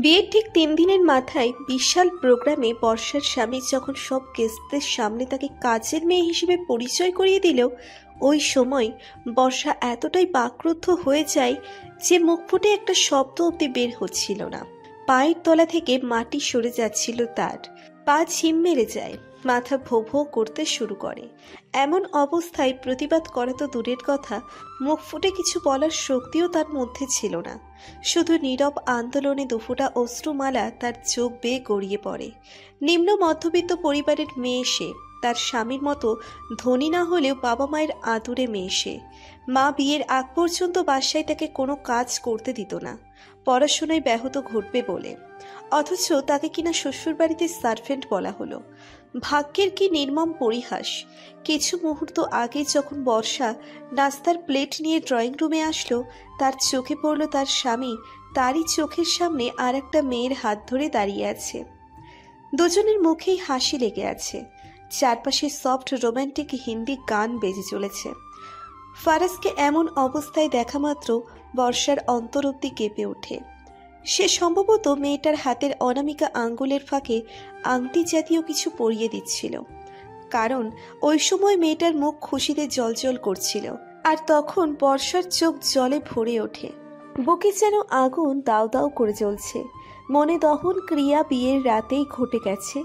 বিয়ের ঠিক 3 দিনের মাথায় বিশাল প্রোগ্রামে বর্ষার স্বামী যখন সব গেস্টদের সামনে তাকে কাজের মেয়ে হিসেবে পরিচয় করিয়ে দিল, ওই সময় বর্ষা এতটাই বাকরুদ্ধ হয়ে যায় যে মুখ ফুটে একটা শব্দ অবধি বের হচ্ছিল না। পায়ের তলা থেকে মাটি সরে যাচ্ছিল তার, পা ঝিম মেরে যায়, মাথা ভো ভো করতে শুরু করে। এমন অবস্থায় প্রতিবাদ করা তো দূরের কথা, মুখ ফুটে কিছু বলার শক্তিও তার মধ্যে ছিল না। শুধু নীরব আন্দোলনে দুফোঁটা অশ্রুমালা তার চোখ বেয়ে গড়িয়ে পড়ে। নিম্ন মধ্যবিত্ত পরিবারের মেয়ে সে, তার স্বামীর মতো ধনী না হলেও বাবা মায়ের আদুরে মেয়ে সে। মা বিয়ের আগ পর্যন্ত বাসায় তাকে কোনো কাজ করতে দিত না, পড়াশোনায় ব্যাহত ঘটবে বলে, অথচ তাকে কিনা শ্বশুরবাড়িতে সার্ভেন্ট বলা হলো। ভাগ্যের কি নির্মম পরিহাস! কিছু মুহূর্ত আগে যখন বর্ষা নাস্তার প্লেট নিয়ে ড্রয়িং রুমে আসলো, তার চোখে পড়ল তার স্বামী তারই চোখের সামনে আর একটা মেয়ের হাত ধরে দাঁড়িয়ে আছে। দুজনের মুখেই হাসি লেগে আছে, চারপাশে সফট রোমান্টিক হিন্দি গান বেজে চলেছে। ফারাজকে এমন অবস্থায় দেখা মাত্র বর্ষার অন্তর অব্দি কেঁপে ওঠে। সে সম্ভবত মেয়েটার হাতের অনামিকা আঙ্গুলের ফাঁকে আংটি জাতীয় কিছু পরিয়ে দিচ্ছিল, কারণ ওই সময় মেয়েটার মুখ খুশিতে জ্বলজ্বল করছিল। আর তখন বর্ষার চোখ জলে ভরে ওঠে, বুকে যেন আগুন দাউ দাউ করে জ্বলছে। মনে দহন ক্রিয়া বিয়ের রাতেই ঘটে গেছে,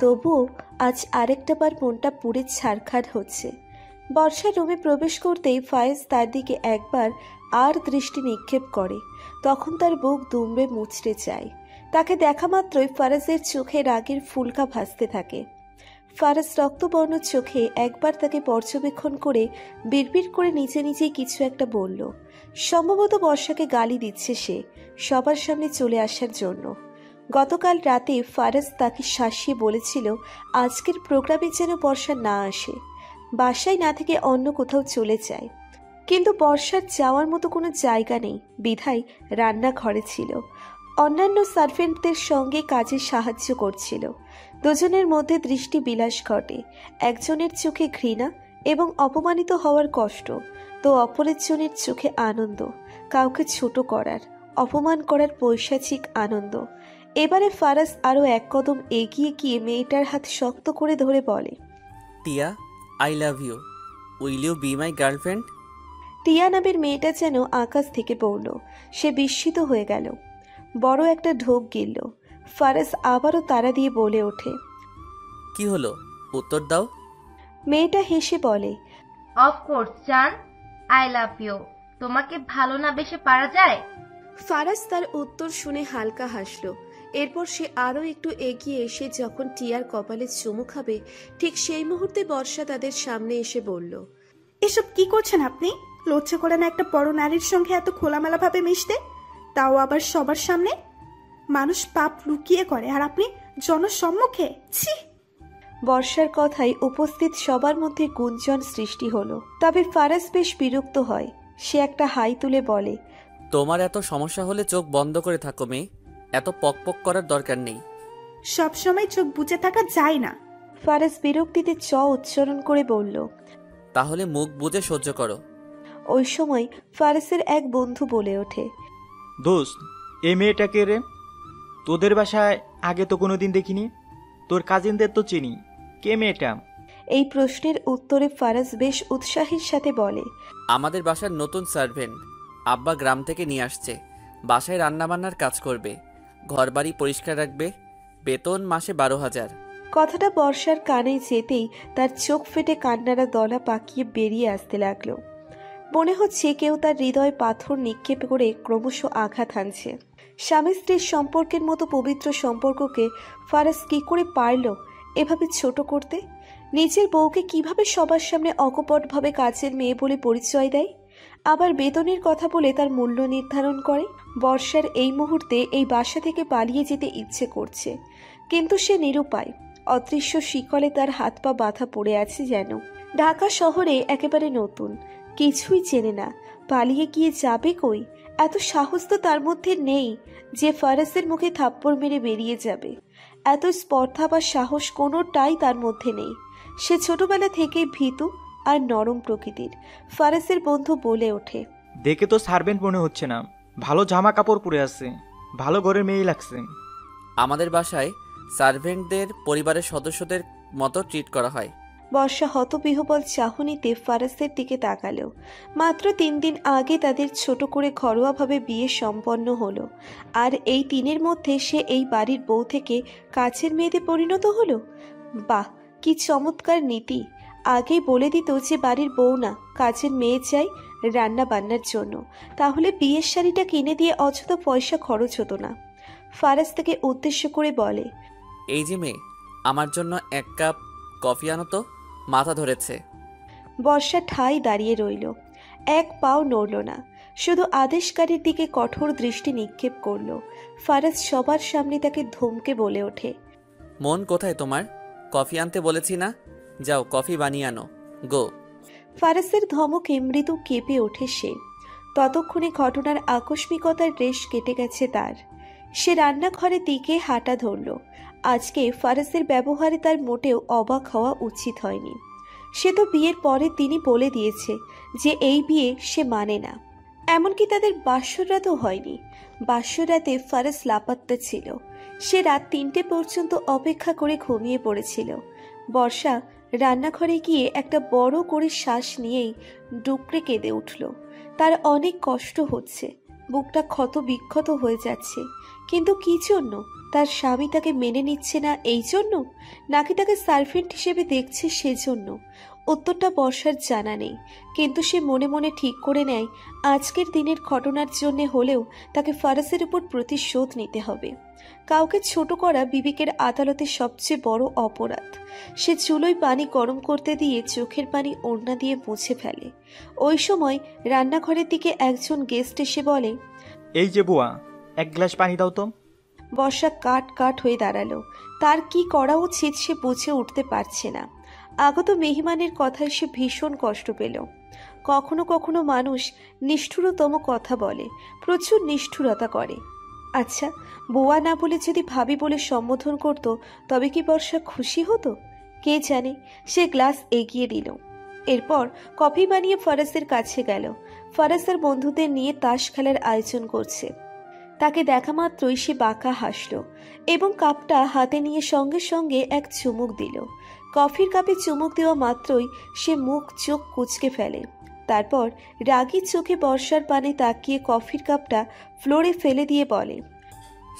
তবুও আজ আরেকটা বার মনটা পুড়ে ছারখার হচ্ছে। বর্ষা রুমে প্রবেশ করতেই ফায়েজ তার দিকে একবার আর দৃষ্টি নিক্ষেপ করে, তখন তার বুক দুমড়ে মুচড়ে যায়। তাকে দেখা মাত্রই ফারাজের চোখে রাগের ফুলকা ভাসতে থাকে। ফারাজ রক্তবর্ণ চোখে একবার তাকে পর্যবেক্ষণ করে বিড়বিড় করে নিজে নিজেই কিছু একটা বলল। সম্ভবত বর্ষাকে গালি দিচ্ছে সে, সবার সামনে চলে আসার জন্য। গতকাল রাতে ফারাজ তাকে শাসিয়ে বলেছিল আজকের প্রোগ্রামে যেন বর্ষা না আসে, বাসায় না থেকে অন্য কোথাও চলে যায়। কিন্তু বর্ষার যাওয়ার মতো কোনো জায়গা নেই বিধায় রান্নাঘরে ছিল, অন্যান্য সার্ভেন্টদের সঙ্গে কাজে সাহায্য করছিল। দুজনের মধ্যে দৃষ্টি বিলাস ঘটে, একজনের চোখে ঘৃণা এবং অপমানিত হওয়ার কষ্ট, তো অপরের জনের চোখে আনন্দ, কাউকে ছোট করার, অপমান করার পৈশাচিক আনন্দ। এবারে ফারাজ আরও এক কদম এগিয়ে গিয়ে মেয়েটার হাত শক্ত করে ধরে বলে, Tiya, I love you, will you be my girlfriend? Tiya নামের মেয়েটা যেন আকাশ থেকে পড়ল, সে বিস্মিত হয়ে গেল, বড় একটা ঢোক গিলল। ফারাজ আবারও তাড়া দিয়ে বলে ওঠে, কি হলো, উত্তর দাও। মেয়েটা হেসে বলে, অফকোর্স জান, আই লাভ ইউ। তোমাকে ভালো না বেশে পারা যায়? ফারাজ তার উত্তর শুনে হালকা হাসল। এরপর সে আরও একটু এগিয়ে এসে যখন টিয়ার কপালে চুমু খাবে, ঠিক সেই মুহূর্তে বর্ষা তাদের সামনে এসে বলল, এসব কি করছেন আপনি? লজ্জা করে না একটা বড় নারীর সঙ্গে এত খোলামেলা ভাবে মিশতে, তাও আবার সবার সামনে? মানুষ পাপ লুকিয়ে করে আর আপনি জনসম্মুখে! ছি! বর্ষার কথায় উপস্থিত সবার মধ্যে গুঞ্জন সৃষ্টি হলো, তবে ফারাজ বেশ বিরক্ত হয়। সে একটা হাই তুলে বলে, তোমার এত সমস্যা হলে চোখ বন্ধ করে থাকো মেয়ে, এত পকপক করার দরকার নেই। সব সময় চোখ বুজে থাকা যায় না। ফারাজ বিরক্তিতে চ উচ্চারণ করে বলল, তাহলে মুখ বুজে সহ্য করো। ওই সময় ফারাজের এক বন্ধু বলে ওঠে, দোস্ত, এই মেয়েটাকে রে? তোদের বাসায় আগে তো কোনোদিন দেখিনি, তোর কাজিনদের তো চিনি, কে মেয়েটা? এই প্রশ্নের উত্তরে ফারাজ বেশ উৎসাহের সাথে বলে, আমাদের বাসার নতুন সার্ভেন্ট, আব্বা গ্রাম থেকে নিয়ে আসছে, বাসায় রান্নাবান্নার কাজ করবে, ঘরবাড়ি পরিষ্কার রাখবে, বেতন মাসে 12,000। কথাটা বর্ষার কানে যেতেই তার চোখ ফেটে কান্নারা দলা পাকিয়ে বেরিয়ে আসতে লাগলো। মনে হচ্ছে কেউ তার হৃদয় পাথর নিক্ষেপ করে ক্রমশ আঘাত হানছে। স্বামী স্ত্রীর সম্পর্কের মতো পবিত্র সম্পর্ককে ফারাজ কি করে পারল এভাবে ছোট করতে? নিজের বউকে কিভাবে সবার সামনে অকপটভাবে কাজের মেয়ে বলে পরিচয় দেয়, আবার বেতনের কথা বলে তার মূল্য নির্ধারণ করে? বর্ষার এই মুহূর্তে এই বাসা থেকে পালিয়ে যেতে ইচ্ছে করছে, কিন্তু সে নিরুপায়। অদৃশ্য শিকলে তার হাত পা বাঁধা পড়ে আছে যেন। ঢাকা শহরে একেবারে নতুন, কিছুই চেনে না, পালিয়ে গিয়ে যাবে কই? এত সাহস তো তার মধ্যে নেই যে ফারাজের মুখে থাপ্পড় মেরে বেরিয়ে যাবে। এত স্পর্ধা বা সাহস কোনোটাই তার মধ্যে নেই। সে ছোটবেলা থেকেই ভীতু আর নরম প্রকৃতির। ফারাজের বন্ধু বলে ওঠে, দেখে তো সার্ভেন্ট মনে হচ্ছে না, ভালো জামা কাপড় পরে আছে। ভালো ঘরের মেয়েই লাগছে। আমাদের বাসায় সার্ভেন্টদের পরিবারের সদস্যদের মতো ট্রিট করা হয়। বর্ষা হতবিহ্বল চাহনিতে ফারাজের দিকে তাকালো। মাত্র 3 দিন আগে তাদের ছোট করে ঘরোয়াভাবে বিয়ে সম্পন্ন হলো, আর এই 3-এর মধ্যে সে এই বাড়ির বউ থেকে কাছের মেয়েতে পরিণত হলো। বাহ, কি চমৎকার নীতি! আগেই বলে দিত যে বাড়ির বউ না, কাছের মেয়ে চাই রান্না বান্নার জন্য, তাহলে বিয়ের শাড়িটা কিনে দিয়ে অযথা পয়সা খরচ হতো না। ফারাজ তাকে উদ্দেশ্য করে বলে, এই যে মেয়ে, আমার জন্য 1 কাপ কফি আনো তো, মাথা ধরেছে। বর্ষা ঠাই দাঁড়িয়ে রইল, এক পাও নড়ল না, শুধু আদেশকারীর দিকে কঠোর দৃষ্টি নিক্ষেপ করল। ফারাজ সবার সামনে তাকে ধমকে বলে ওঠে, মন কোথায় তোমার? কফি আনতে বলেছি না? যাও কফি বানিয়ে আনো, গো। ফারাজের ধমকে মৃদু কেঁপে ওঠে সে। ততক্ষণে ঘটনার আকস্মিকতার রেশ কেটে গেছে তার। সে রান্নাঘরের দিকে হাঁটা ধরল। আজকে ফারাজের ব্যবহারে তার মোটেও অবাক হওয়া উচিত হয়নি। সে তো বিয়ের পরে তিনি বলে দিয়েছে যে এই বিয়ে সে মানে না। এমনকি তাদের বাসর রাতও হয়নি। বাসর রাতে ফারাজ লাপাত্তা ছিল। সে রাত 3টে পর্যন্ত অপেক্ষা করে ঘুমিয়ে পড়েছিল। বর্ষা রান্নাঘরে গিয়ে একটা বড় করে শ্বাস নিয়েই ডুকরে কেঁদে উঠল। তার অনেক কষ্ট হচ্ছে, বুকটা ক্ষত বিক্ষত হয়ে যাচ্ছে। কিন্তু কি জন্য? তার স্বামী তাকে মেনে নিচ্ছে না এই জন্য, নাকি তাকে সার্ভেন্ট হিসেবে দেখছে সেজন্য? উত্তরটা বর্ষার জানা নেই, কিন্তু সে মনে মনে ঠিক করে নেয় আজকের দিনের ঘটনার জন্য হলেও তাকে ফারাজের উপর প্রতিশোধ নিতে হবে। কাউকে ছোট করা বিবেকের আদালতে সবচেয়ে বড় অপরাধ। সে চুলোয় পানি গরম করতে দিয়ে চোখের পানি ওড়না দিয়ে মুছে ফেলে। ওই সময় রান্নাঘরের দিকে একজন গেস্ট এসে বলে, এই যে বুয়া, 1 গ্লাস পানি দাও তো। বর্ষা কাট কাট হয়ে দাঁড়ালো। তার কি করা উচিত সে বুঝে উঠতে পারছে না। আগত মেহমানের কথায় সে ভীষণ কষ্ট পেল। কখনো কখনো মানুষ নিষ্ঠুরতম কথা বলে, প্রচুর নিষ্ঠুরতা করে। আচ্ছা, বুয়া না বলে যদি ভাবি বলে সম্বোধন করত, তবে কি বর্ষা খুশি হতো? কে জানে। সে গ্লাস এগিয়ে দিল। এরপর কফি বানিয়ে ফারাজের কাছে গেল। ফারাজ তার বন্ধুদের নিয়ে তাস খেলার আয়োজন করছে। তাকে দেখা মাত্রই সে বাঁকা হাসল এবং কাপটা হাতে নিয়ে সঙ্গে সঙ্গে এক চুমুক দিল। কফির কাপে চুমুক দেওয়া মাত্রই সে মুখ চোখ কুঁচকে ফেলে। তারপর রাগী চোখে বর্ষার পানে তাকিয়ে কফির কাপটা ফ্লোরে ফেলে দিয়ে বলে,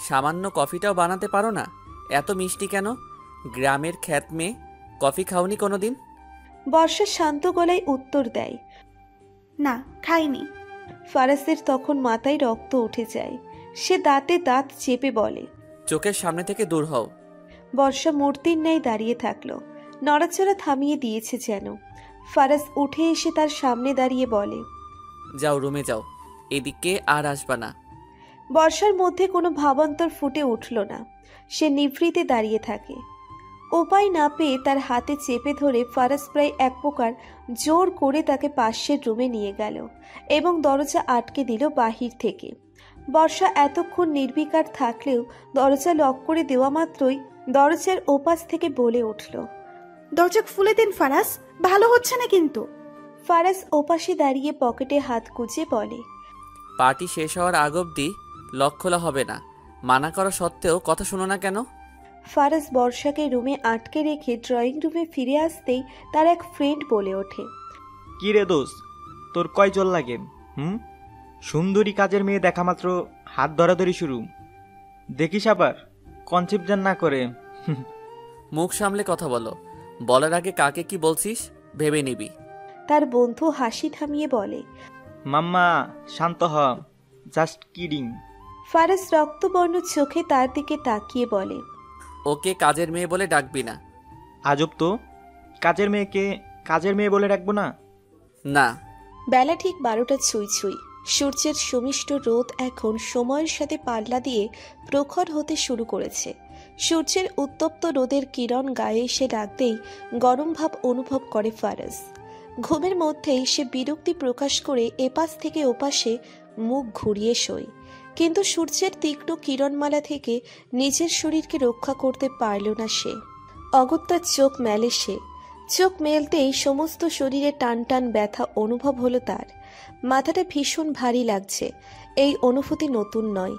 সামান্য কফিটাও বানাতে পারো না? এত মিষ্টি কেন? গ্রামের খ্যাত মেয়ে, কফি খাওনি কোনোদিন? বর্ষা শান্ত গলায় উত্তর দেয়, না, খাইনি। ফারাজের তখন মাথায় রক্ত উঠে যায়। সে দাঁতে দাঁত চেপে বলে, চোখের সামনে থেকে দূর হও। বর্ষা মূর্তির ন্যায় দাঁড়িয়ে থাকলো, নড়াচড়া থামিয়ে দিয়েছে যেন। ফারাজ উঠে এসে তার সামনে দাঁড়িয়ে বলে, যাও রুমে যাও, এদিকে আর আসবা না। বর্ষার মধ্যে কোনো ভাবান্তর ফুটে উঠল না। সে নিভৃতে দাঁড়িয়ে থাকে। উপায় না পেয়ে তার হাতে চেপে ধরে ফারাজ প্রায় এক প্রকার জোর করে তাকে পাশের রুমে নিয়ে গেল এবং দরজা আটকে দিল বাহির থেকে। বর্ষা এতক্ষণ নির্বিকার থাকলেও দরজা লক করে দেওয়া মাত্রই দরজার ওপাশ থেকে বলে উঠল, দরজা খুলে দিন ফারাজ, ভালো হচ্ছে না কিন্তু। ফারাজ ওপাশে দাঁড়িয়ে পকেটে হাত গুজে বলে, পার্টি শেষ হওয়ার আগ অবধি লক খোলা হবে না। মানা করা সত্ত্বেও কথা শুনো না কেন? ফারাজ বর্ষাকে রুমে আটকে রেখে ড্রয়িং রুমে ফিরে আসতেই তার এক ফ্রেন্ড বলে ওঠে, কি রে দোস্ত, তোর কয় জল লাগে? সুন্দরী কাজের মেয়ে দেখা মাত্র হাত ধরাধরি শুরু। দেখিস আবার কনসেপ্ট যেন না করে। মুখ সামলে কথা বলো, বলার আগে কাকে কি বলছিস ভেবে নিবি। তার বন্ধু হাসি থামিয়ে বলে, মাম্মা শান্ত হ, জাস্ট কিডিং। ফারাজ রক্তবর্ণ চোখে তার দিকে তাকিয়ে বলে, ওকে কাজের মেয়ে বলে ডাকবি না। আজব তো, কাজের মেয়েকে কাজের মেয়ে বলে রাখবো না? না। বেলা ঠিক 12টা ছুঁই ছুঁই। সূর্যের সুমিষ্ট রোদ এখন সময়ের সাথে পাল্লা দিয়ে প্রখর হতে শুরু করেছে। সূর্যের উত্তপ্ত রোদের কিরণ গায়ে এসে লাগতেই গরম ভাব অনুভব করে ফারাজ। ঘুমের মধ্যেই সে বিরক্তি প্রকাশ করে এপাশ থেকে ওপাশে মুখ ঘুরিয়ে শোয়, কিন্তু সূর্যের তীক্ষ্ণ কিরণমালা থেকে নিজের শরীরকে রক্ষা করতে পারল না সে। অগত্যা চোখ মেলে সে। চোখ মেলতেই সমস্ত শরীরে টান টান ব্যথা অনুভব হলো তার। মাথাটা ভীষণ ভারী লাগছে এই অনুভূতি নতুন নয়।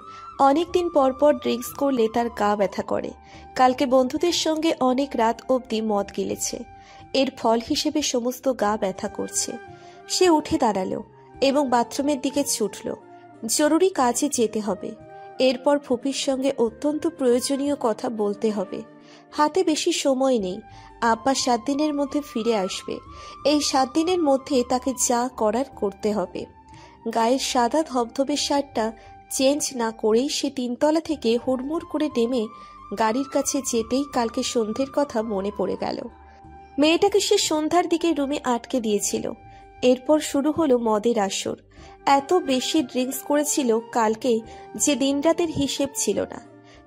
অনেক দিন পর পর ড্রিঙ্কস করলে তার গা ব্যথা করে। কালকে বন্ধুদের সঙ্গে অনেক রাত অবধি মদ গিলেছে, এর ফল হিসেবে সমস্ত গা ব্যথা করছে। সে উঠে দাঁড়ালো এবং বাথরুমের দিকে ছুটল। জরুরি কাজে যেতে হবে, এরপর ফুপির সঙ্গে অত্যন্ত প্রয়োজনীয় কথা বলতে হবে। হাতে বেশি সময় নেই, আব্বা 7 দিনের মধ্যে ফিরে আসবে। এই 7 দিনের মধ্যে তাকে যা করার করতে হবে। গায়ের সাদা ধবধবে শার্টটা চেঞ্জ না করেই সে 3 তলা থেকে হুড়মুড় করে নেমে গাড়ির কাছে যেতেই কালকে সন্ধ্যের কথা মনে পড়ে গেল। মেয়েটাকে সে সন্ধ্যার দিকে রুমে আটকে দিয়েছিল। এরপর শুরু হলো মদের আসর। এত বেশি ড্রিঙ্কস করেছিল কালকে যে দিনরাতের হিসেব ছিল না।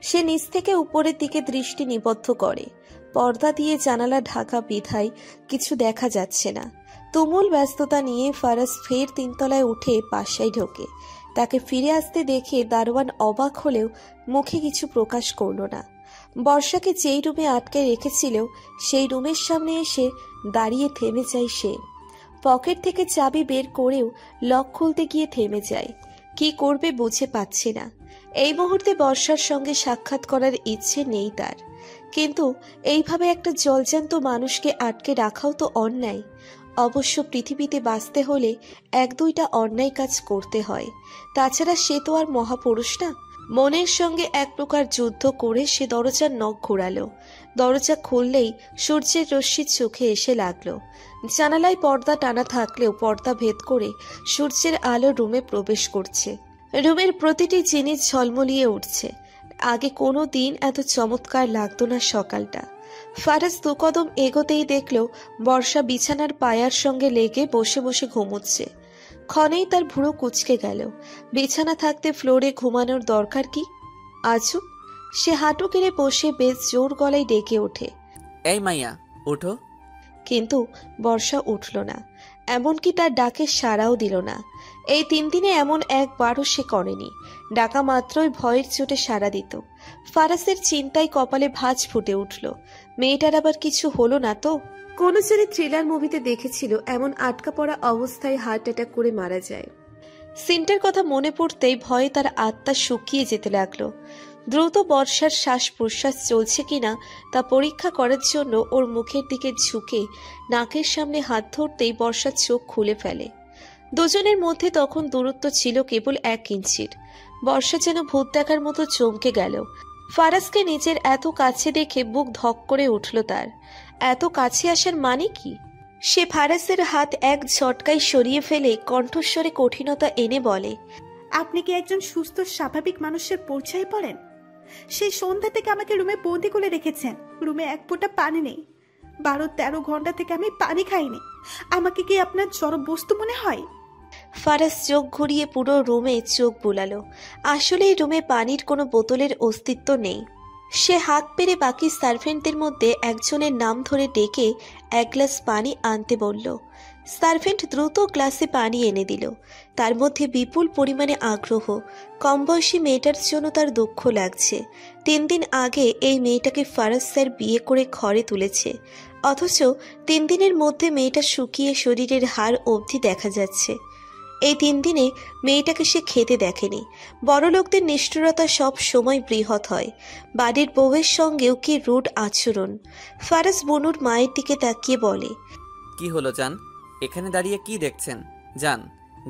সে নিচ থেকে উপরের দিকে দৃষ্টি নিবদ্ধ করে। পর্দা দিয়ে জানালা ঢাকা বিধায় কিছু দেখা যাচ্ছে না। তুমুল ব্যস্ততা নিয়ে ফারাজ ফের 3 তলায় উঠে বাসায় ঢোকে। তাকে ফিরে আসতে দেখে দারোয়ান অবাক হলেও মুখে কিছু প্রকাশ করল না। বর্ষাকে যেই রুমে আটকে রেখেছিল সেই রুমের সামনে এসে দাঁড়িয়ে থেমে যায় সে। পকেট থেকে চাবি বের করেও লক খুলতে গিয়ে থেমে যায়। কি করবে বুঝে পাচ্ছে না। এই মুহূর্তে বর্ষার সঙ্গে সাক্ষাৎ করার ইচ্ছে নেই তার, কিন্তু এইভাবে একটা জলজ্যান্ত মানুষকে আটকে রাখাও তো অন্যায়। অবশ্য পৃথিবীতে বাঁচতে হলে 1-2টা অন্যায় কাজ করতে হয়, তাছাড়া সে তো আর মহাপুরুষ না। মনের সঙ্গে এক প্রকার যুদ্ধ করে সে দরজার নখ ঘোরালো। দরজা খুললেই সূর্যের রশ্মি চোখে এসে লাগলো। জানালায় পর্দা টানা থাকলেও পর্দা ভেদ করে সূর্যের আলো রুমে প্রবেশ করছে। রুমের প্রতিটি জিনিস ঝলমলিয়ে উঠছে। আগে কোনো দিন এত চমৎকার লাগতো না সকালটা। ফারাজ 2 কদম এগোতেই দেখল বর্ষা বিছানার পায়ার সঙ্গে লেগে বসে বসে ঘুমোচ্ছে। ক্ষণেই তার ভুরু কুঁচকে গেল। বিছানা থাকতে ফ্লোরে ঘুমানোর দরকার কি? আজও সে হাঁটু কেড়ে বসে বেশ জোর গলায় ডেকে ওঠে, এই মাইয়া ওঠো। কিন্তু বর্ষা উঠল না, এমনকি তার ডাকে সাড়াও দিল না। এই 3 দিনে এমন একবারও সে করেনি। ডাকা মাত্রই ভয়ের চোটে সাড়া দিত। ফারাজের চিন্তায় কপালে ভাঁজ ফুটে উঠল। মেয়েটার আবার কিছু হলো না তো? কোন জনে থ্রিলার মুভিতে দেখেছিল এমন আটকা পড়া অবস্থায় হার্ট অ্যাটাক করে মারা যায়। সিনটার কথা মনে পড়তেই ভয়ে তার আত্মা শুকিয়ে যেতে লাগলো। দ্রুত বর্ষার শ্বাস প্রশ্বাস চলছে কিনা তা পরীক্ষা করার জন্য ওর মুখের দিকে ঝুঁকে নাকের সামনে হাত ধরতেই বর্ষার চোখ খুলে ফেলে। দুজনের মধ্যে তখন দূরত্ব ছিল কেবল 1 ইঞ্চির। বর্ষা যেন ভূত দেখার মতো চমকে গেল। ফারাজকে নিজের এত কাছে দেখে বুক ধক করে উঠল তার। এত কাছে আসার মানে কি? সে ফারাজের হাত এক ঝটকায় সরিয়ে ফেলে কণ্ঠস্বরে কঠিনতা এনে বলে, আপনি কি একজন সুস্থ স্বাভাবিক মানুষের পরিচয় পড়েন? সেই সন্ধ্যা থেকে আমাকে রুমে বন্দি করে রেখেছেন। রুমে 1 ফোঁটা পানি নেই। 12-13 ঘন্টা থেকে আমি পানি খাইনি। আমাকে কি আপনার জড় বস্তু মনে হয়? ফারাজ চোখ ঘুরিয়ে পুরো রুমে চোখ বুলালো। আসলে রুমে পানির কোনো বোতলের অস্তিত্ব নেই। সে হাত পেরে বাকি সার্ভেন্টদের মধ্যে একজনের নাম ধরে ডেকে 1 গ্লাস পানি আনতে বলল। সার্ভেন্ট দ্রুত গ্লাসে পানি এনে দিল। তার মধ্যে বিপুল পরিমাণে আগ্রহ। কম বয়সী মেয়েটার জন্য তার দুঃখ লাগছে। 3 দিন আগে এই মেয়েটাকে ফারাজ স্যার বিয়ে করে ঘরে তুলেছে, অথচ 3 দিনের মধ্যে মেয়েটা শুকিয়ে শরীরের হাড় অবধি দেখা যাচ্ছে। এই 3 দিনে মেয়েটাকে সে খেতে দেখেনি। বড়লোকদের নিষ্ঠুরতা সব সময় বৃহৎ হয়। বাড়ির বউয়ের সঙ্গেও কি রুড আচরণ। ফারাজ বনুর মায়ের দিকে তাকিয়ে বলে, কি হলো জান, এখানে দাঁড়িয়ে কি দেখছেন? যান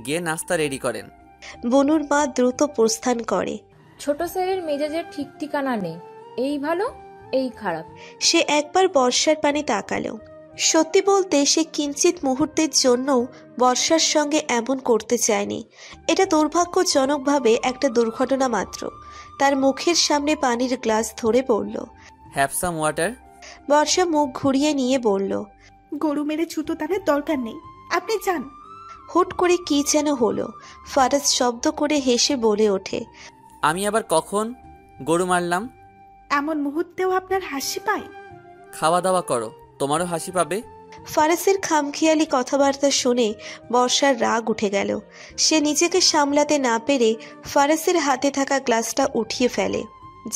গিয়ে নাস্তা রেডি করেন। বনুর মা দ্রুত প্রস্থান করে। ছোট স্যারের মেজাজের ঠিক ঠিকানা নেই, এই ভালো এই খারাপ। সে একবার বর্ষার পানে তাকালো। সত্যি বলতে সে কিঞ্চিত মুহূর্তের জন্যও বর্ষার সঙ্গে এমন করতে চায়নি। এটা দুর্ভাগ্যজনকভাবে একটা দুর্ঘটনা মাত্র। তার মুখের সামনে পানির গ্লাস ধরে বলল, হ্যাভ সাম ওয়াটার। বর্ষা মুখ ঘুরিয়ে নিয়ে বলল, গরু মেরে ছুতো তাদের দরকার নেই, আপনি যান। হুট করে কি যেন হলো। ফারাজ শব্দ করে হেসে বলে ওঠে, আমি আবার কখন গরু মারলাম? এমন মুহূর্তেও আপনার হাসি পায়? খাওয়া দাওয়া করো, তোমারও হাসি পাবে। ফারাজের খামখেয়ালি কথাবার্তা শুনে বর্ষার রাগ উঠে গেল। সে নিজেকে সামলাতে না পেরে ফারাজের হাতে থাকা গ্লাসটা উঠিয়ে ফেলে,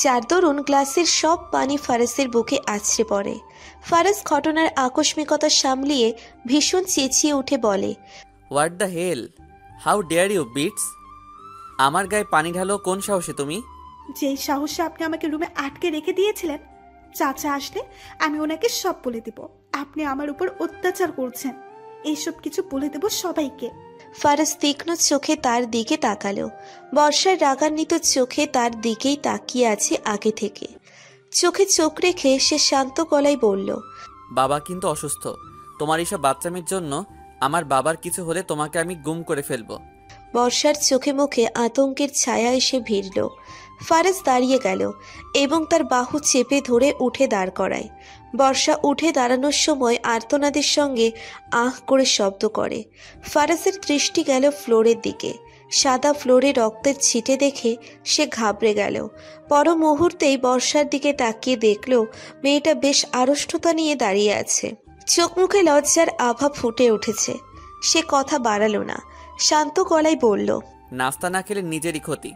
যার দরুন গ্লাসের সব পানি ফারাজের বুকে আছড়ে পড়ে। ফারাজ ঘটনার আকস্মিকতা সামলিয়ে ভীষণ চেঁচিয়ে উঠে বলে, what the hell, how dare you bitch. আমার গায়ে পানি ঢালো কোন সাহসে তুমি? যেই সাহসে আপনি আমাকে রুমে আটকে রেখে দিয়েছিলেন, চাচা আসলে আমি ওনাকে সব বলে দেব আপনি আমার উপর অত্যাচার করছেন। এইসব কিছু বলে দেব সবাইকে। ফারাজ তীক্ষ্ণ চোখে তার দিকে তাকালো। বর্ষার রাগান্বিত চোখে তার দিকেই তাকিয়ে আছে আগে থেকে। চোখে চোখ রেখে সে শান্ত গলায় বলল, বাবা কিন্তু অসুস্থ। তোমার এইসব বাচ্চামির জন্য আমার বাবার কিছু হলে তোমাকে আমি গুম করে ফেলবো। বর্ষার চোখে মুখে আতঙ্কের ছায়া এসে ভিড়ল। ফারাজ দাঁড়িয়ে গেল এবং তার বাহু চেপে ধরে উঠে দাঁড় করায়। বর্ষা উঠে দাঁড়ানোর সময় আর্তনাদের সঙ্গে আহ করে শব্দ করে। ফারাজের দৃষ্টি গেল ফ্লোরের দিকে। সাদা ফ্লোরে রক্তের ছিটে দেখে সে ঘাবড়ে গেল। পর মুহূর্তেই বর্ষার দিকে তাকিয়ে দেখল মেয়েটা বেশ আড়ষ্টতা নিয়ে দাঁড়িয়ে আছে। চোখ মুখে লজ্জার আভা ফুটে উঠেছে। সে কথা বাড়ালো না, শান্ত গলায় বলল, নাস্তা না খেলে নিজেরই ক্ষতি।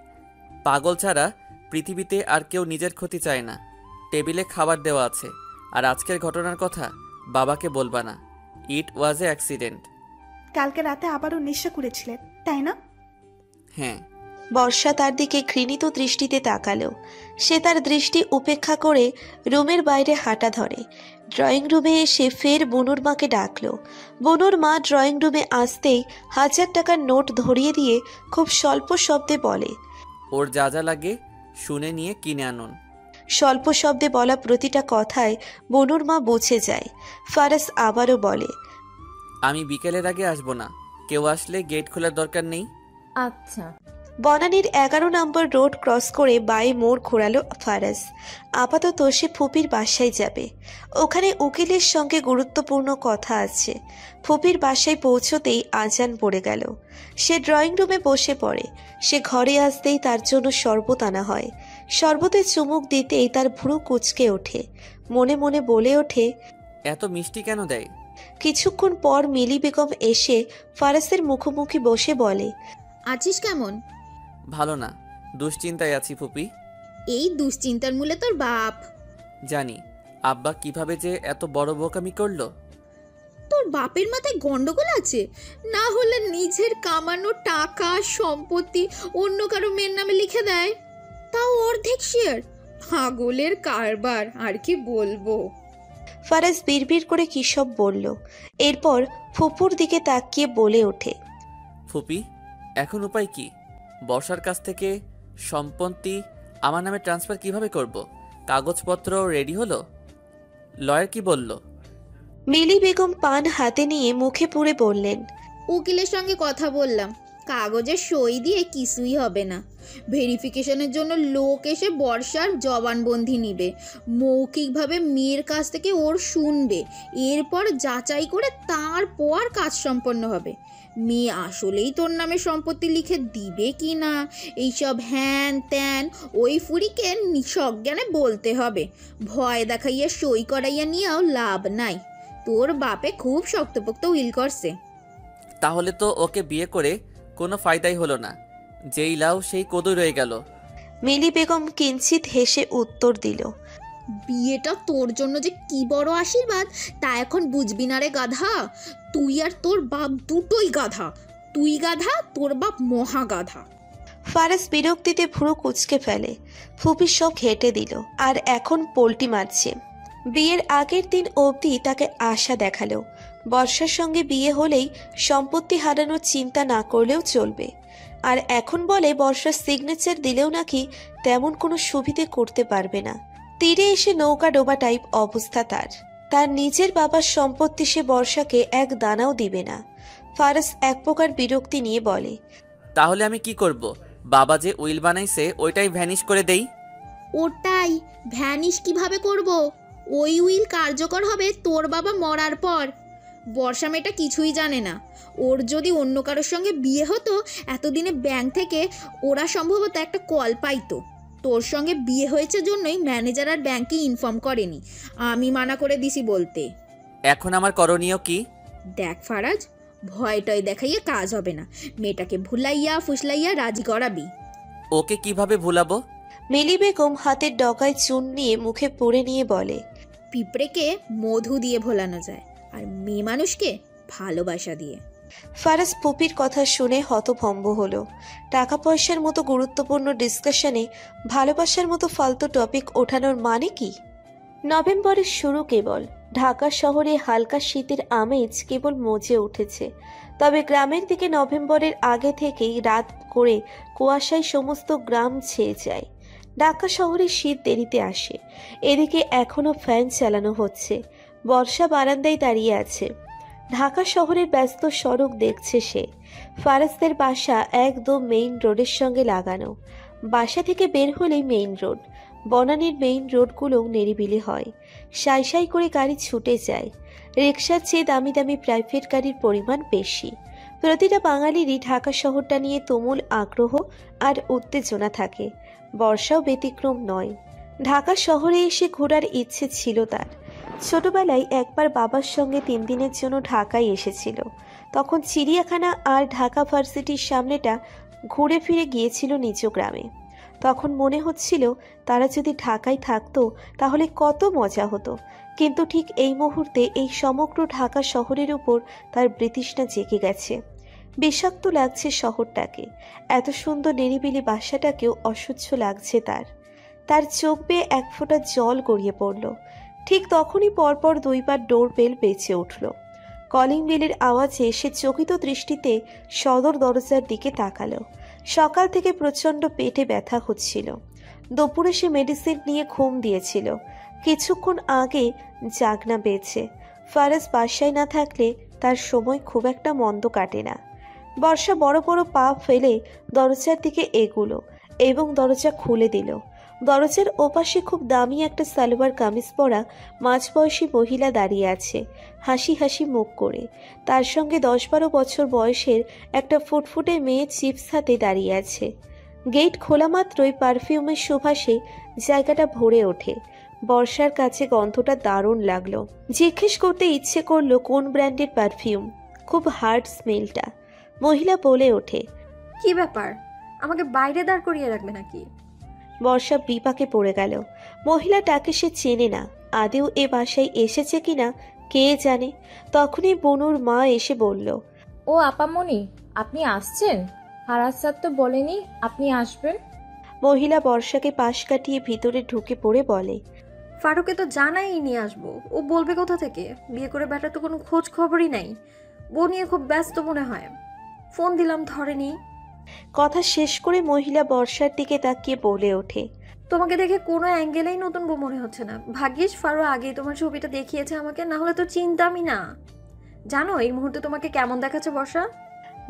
পাগল ছাড়া পৃথিবীতে আর কেউ নিজের ক্ষতি চায় না। টেবিলে খাবার দেওয়া আছে। আর আজকের ঘটনার কথা বাবাকে বলবা না। ইট ওয়াজ এ অ্যাক্সিডেন্ট। কালকে রাতে আবারও নেশা করেছিলেন, তাই না? হ্যাঁ। বর্ষা তার দিকে ঘৃণিত দৃষ্টিতে তাকালো। সে তার দৃষ্টি উপেক্ষা করে রুমের বাইরে হাঁটা ধরে। ড্রয়িং রুমে এসে ফের বনুর মাকে ডাকলো। বনুর মা ড্রয়িং রুমে আসতেই 1000 টাকার নোট ধরিয়ে দিয়ে খুব স্বল্প শব্দে বলে, ওর যা যা লাগে শুনে নিয়ে কিনে আনুন। স্বল্প শব্দে বলা প্রতিটা কথায় বনুর মা বুঝে যায়। ফারাজ আবারও বলে, আমি বিকেলের আগে আসবো না। কেউ আসলে গেট খোলার দরকার নেই। আচ্ছা। বনানীর 11 নম্বর রোড ক্রস করে বাই মোড় ঘোরালো ফারাজ। আপাতত সে ফুপির বাসায় যাবে। ওখানে উকিলের সঙ্গে গুরুত্বপূর্ণ কথা আছে। ফুপির বাসায় পৌঁছতেই আজান পড়ে গেল। সে ড্রয়িং রুমে বসে পড়ে। সে ঘরে আসতেই তার জন্য শরবত আনা হয়। শরবতে চুমুক দিতেই তার ভ্রু কুঁচকে ওঠে। মনে মনে বলে ওঠে, এত মিষ্টি কেন দেয়? কিছুক্ষণ পর মিলি বেগম এসে ফারাজের মুখোমুখি বসে বলে, আছিস কেমন? ভালো না, দুশ্চিন্তায় আছি ফুপি। এই দুশ্চিন্তার মূলে তোর বাপ। জানি। আব্বা কিভাবে যে এত বড় বোকামি করলো। তোর বাপের মাথায় গন্ডগোল আছে, না হলে নিজের কামানো টাকা সম্পত্তি অন্য কারো মেয়ের নামে লিখে দেয়, তাও অর্ধেক শেয়ার। পাগলের কারবার, আর কি বলবো। ফারাজ বিড়বিড় করে কী সব বলল। এরপর ফুপুর দিকে তাকিয়ে বলে ওঠে, ফুপি, এখন উপায় কি? বর্ষার কাছ থেকে সম্পত্তি আমার নামে ট্রান্সফার কিভাবে করব? কাগজপত্র রেডি হলো? লয়ার কি বলল? মিলি বেগম পান হাতে নিয়ে মুখে পুরে বললেন, উকিলের সঙ্গে কথা বললাম, কাগজে সই দিয়ে কিছুই হবে না। ভেরিফিকেশনের জন্য লোক এসে বর্ষার জবানবন্দি নিবে, মৌখিকভাবে মেয়ের কাছ থেকে ওর শুনবে, এরপর যাচাই করে তারপর কাজ সম্পন্ন হবে। মেয়ে আসলেই তোর নামে সম্পত্তি লিখে দিবে কি না এইসব হ্যান ত্যান ওই ফুরিকে সজ্ঞানে বলতে হবে। ভয় দেখাইয়া সই করাইয়া নিয়েও লাভ নাই। তোর বাপে খুব শক্তপোক্ত উইল করছে। তাহলে তো ওকে বিয়ে করে কোনো ফায়দাই হলো না। যেই লাউ সেই কদুই রয়ে গেল। মিলি বেগম কিঞ্চিত হেসে উত্তর দিল, বিয়েটা তোর জন্য যে কি বড় আশীর্বাদ তা এখন বুঝবি না রে গাধা। তুই আর তোর বাপ দুটোই গাধা। তুই গাধা, তোর বাপ মহা গাধা। ফারাজ বিরক্তিতে ভ্রু কুঁচকে ফেলে। ফুপি সব ঘেটে দিল আর এখন পোল্টি মারছে। বিয়ের আগের দিন অবধি তাকে আশা দেখালো বর্ষার সঙ্গে বিয়ে হলেই সম্পত্তি হারানোর চিন্তা না করলেও চলবে। আর এখন বলে বর্ষার সিগনেচার দিলেও নাকি তেমন কোনো সুবিধে করতে পারবে না। তীরে এসে নৌকা ডোবা টাইপ অবস্থা তার। তার নিজের বাবার সম্পত্তি সে বর্ষাকে এক দানাও দিবে না। ফারাজ এক প্রকার বিরক্তি নিয়ে বলে, তাহলে আমি কি করব? বাবা যে উইল বানাইছে ওইটাই ভ্যানিশ করে দেই। ওটাই ভ্যানিশ কিভাবে করব? ওই উইল কার্যকর হবে তোর বাবা মরার পর। বর্ষা মেয়েটা কিছুই জানে না। ওর যদি অন্য কারোর সঙ্গে বিয়ে হতো এতদিনে ব্যাংক থেকে ওরা সম্ভবত একটা কল পাইতো। তোর সঙ্গে বিয়ে হয়েছে জন্যই ম্যানেজার আর ব্যাংকে ইনফর্ম করেনি। আমি মানা করে দিছি বলতে। এখন আমার করণীয় কি? দেখ ফারাজ, ভয়টয় দেখাইয়া কাজ হবে না। মেয়েটাকে ভুলাইয়া ফুসলাইয়া রাজি করাবি। ওকে কিভাবে ভুলাবো? মিলি বেগম হাতের ডগায় চুন নিয়ে মুখে পুরে নিয়ে বলে, পিঁপড়েকে মধু দিয়ে ভোলানো যায়, আর মেয়ে মানুষকে ভালোবাসা দিয়ে। ফারাজ পুপির কথা শুনে হতভম্ব হলো। টাকা পয়সার মতো গুরুত্বপূর্ণ ডিসকাশনে ভালোবাসার মতো ফালতু টপিক ওঠানোর মানে কি? নভেম্বরের শুরু কেবল। ঢাকা শহরে হালকা শীতের আমেজ কেবল মজে উঠেছে। তবে গ্রামের দিকে নভেম্বরের আগে থেকেই রাত করে কুয়াশায় সমস্ত গ্রাম ছেয়ে যায়। ঢাকা শহরে শীত দেরিতে আসে। এদিকে এখনো ফ্যান চালানো হচ্ছে। বর্ষা বারান্দায় দাঁড়িয়ে আছে। ঢাকা শহরের ব্যস্ত সড়ক দেখছে সে। ফারাজদের বাসা একদম মেইন রোডের সঙ্গে লাগানো। বাসা থেকে বের হলেই মেইন রোড। বনানীর মেইন রোডগুলোও নিরিবিলি হয়। সাই সাই করে গাড়ি ছুটে যায়। রিকশার চেয়ে দামি দামি প্রাইভেট গাড়ির পরিমাণ বেশি। প্রতিটা বাঙালিরই ঢাকা শহরটা নিয়ে তুমুল আগ্রহ আর উত্তেজনা থাকে। বর্ষাও ব্যতিক্রম নয়। ঢাকা শহরে এসে ঘোরার ইচ্ছে ছিল তার। ছোটবেলায় একবার বাবার সঙ্গে 3 দিনের জন্য ঢাকায় এসেছিল। তখন চিড়িয়াখানা আর ঢাকা ভার্সিটির সামনেটা ঘুরে ফিরে গিয়েছিল নিজ গ্রামে। তখন মনে হচ্ছিল তারা যদি ঢাকায় থাকতো তাহলে কত মজা হতো। কিন্তু ঠিক এই মুহূর্তে এই সমগ্র ঢাকা শহরের উপর তার বিতৃষ্ণা জেগে গেছে। বিষাক্ত লাগছে শহরটাকে। এত সুন্দর নিরিবিলি বাসাটাকেও অসহ্য লাগছে তার। তার চোখ বেয়ে এক ফোঁটা জল গড়িয়ে পড়ল। ঠিক তখনই পরপর 2 বার ডোর বেল বেজে উঠল। কলিং বেলের আওয়াজে সে চকিত দৃষ্টিতে সদর দরজার দিকে তাকালো। সকাল থেকে প্রচণ্ড পেটে ব্যথা হচ্ছিল। দুপুরে সে মেডিসিন নিয়ে ঘুম দিয়েছিল। কিছুক্ষণ আগে জাগনা পেয়েছে। ফারাজ বাসায় না থাকলে তার সময় খুব একটা মন্দ কাটে না। বর্ষা বড় বড় পা ফেলে দরজার দিকে এগুলো এবং দরজা খুলে দিল। দরজার ওপাশে খুব দামি একটা সালোয়ার কামিজ পরা মাঝবয়সী মহিলা দাঁড়িয়ে আছে, হাসি হাসি মুখ করে। তার সঙ্গে 10-12 বছর বয়সের একটা ফুটফুটে মেয়ে চিপস হাতে দাঁড়িয়ে আছে। গেট খোলা মাত্রই পারফিউমের সুবাসে জায়গাটা ভরে ওঠে। বর্ষার কাছে গন্ধটা দারুণ লাগলো। জিজ্ঞেস করতে ইচ্ছে করলো কোন ব্র্যান্ডের পারফিউম। খুব হার্ড স্মেলটা। মহিলা বলে ওঠে, কি ব্যাপার, আমাকে বাইরে দাঁড় করিয়ে রাখবে নাকি? বর্ষা বিপাকে পড়ে গেল। মহিলাটাকে সে চেনে না। আদেও এ বাসায় এসেছে কিনা কে জানে। তখনই বনুর মা এসে বলল, ও আপামনি, আপনি আসছেন? ফারাজ স্যার তো বলেনি আপনি আসবেন। মহিলা বর্ষাকে পাশ কাটিয়ে ভিতরে ঢুকে পড়ে বলে, ফারুকে তো জানাই নিয়ে আসবো, ও বলবে কোথা থেকে? বিয়ে করে বেটার তো কোনো খোঁজ খবরই নাই। বউ নিয়ে খুব ব্যস্ত মনে হয়, ফোন দিলাম ধরেনি। কথা শেষ করে মহিলা বর্ষার দিকে তাকিয়ে বলে ওঠে, তোমাকে দেখে কোনো অ্যাঙ্গেলেই নতুন বউ মনে হচ্ছে না। ভাগ্যিস ফারু আগেই তোমার ছবিটা দেখিয়েছে আমাকে, না হলে তো চিনতামই না। জানো এই মুহূর্তে তোমাকে কেমন দেখাচ্ছে বর্ষা?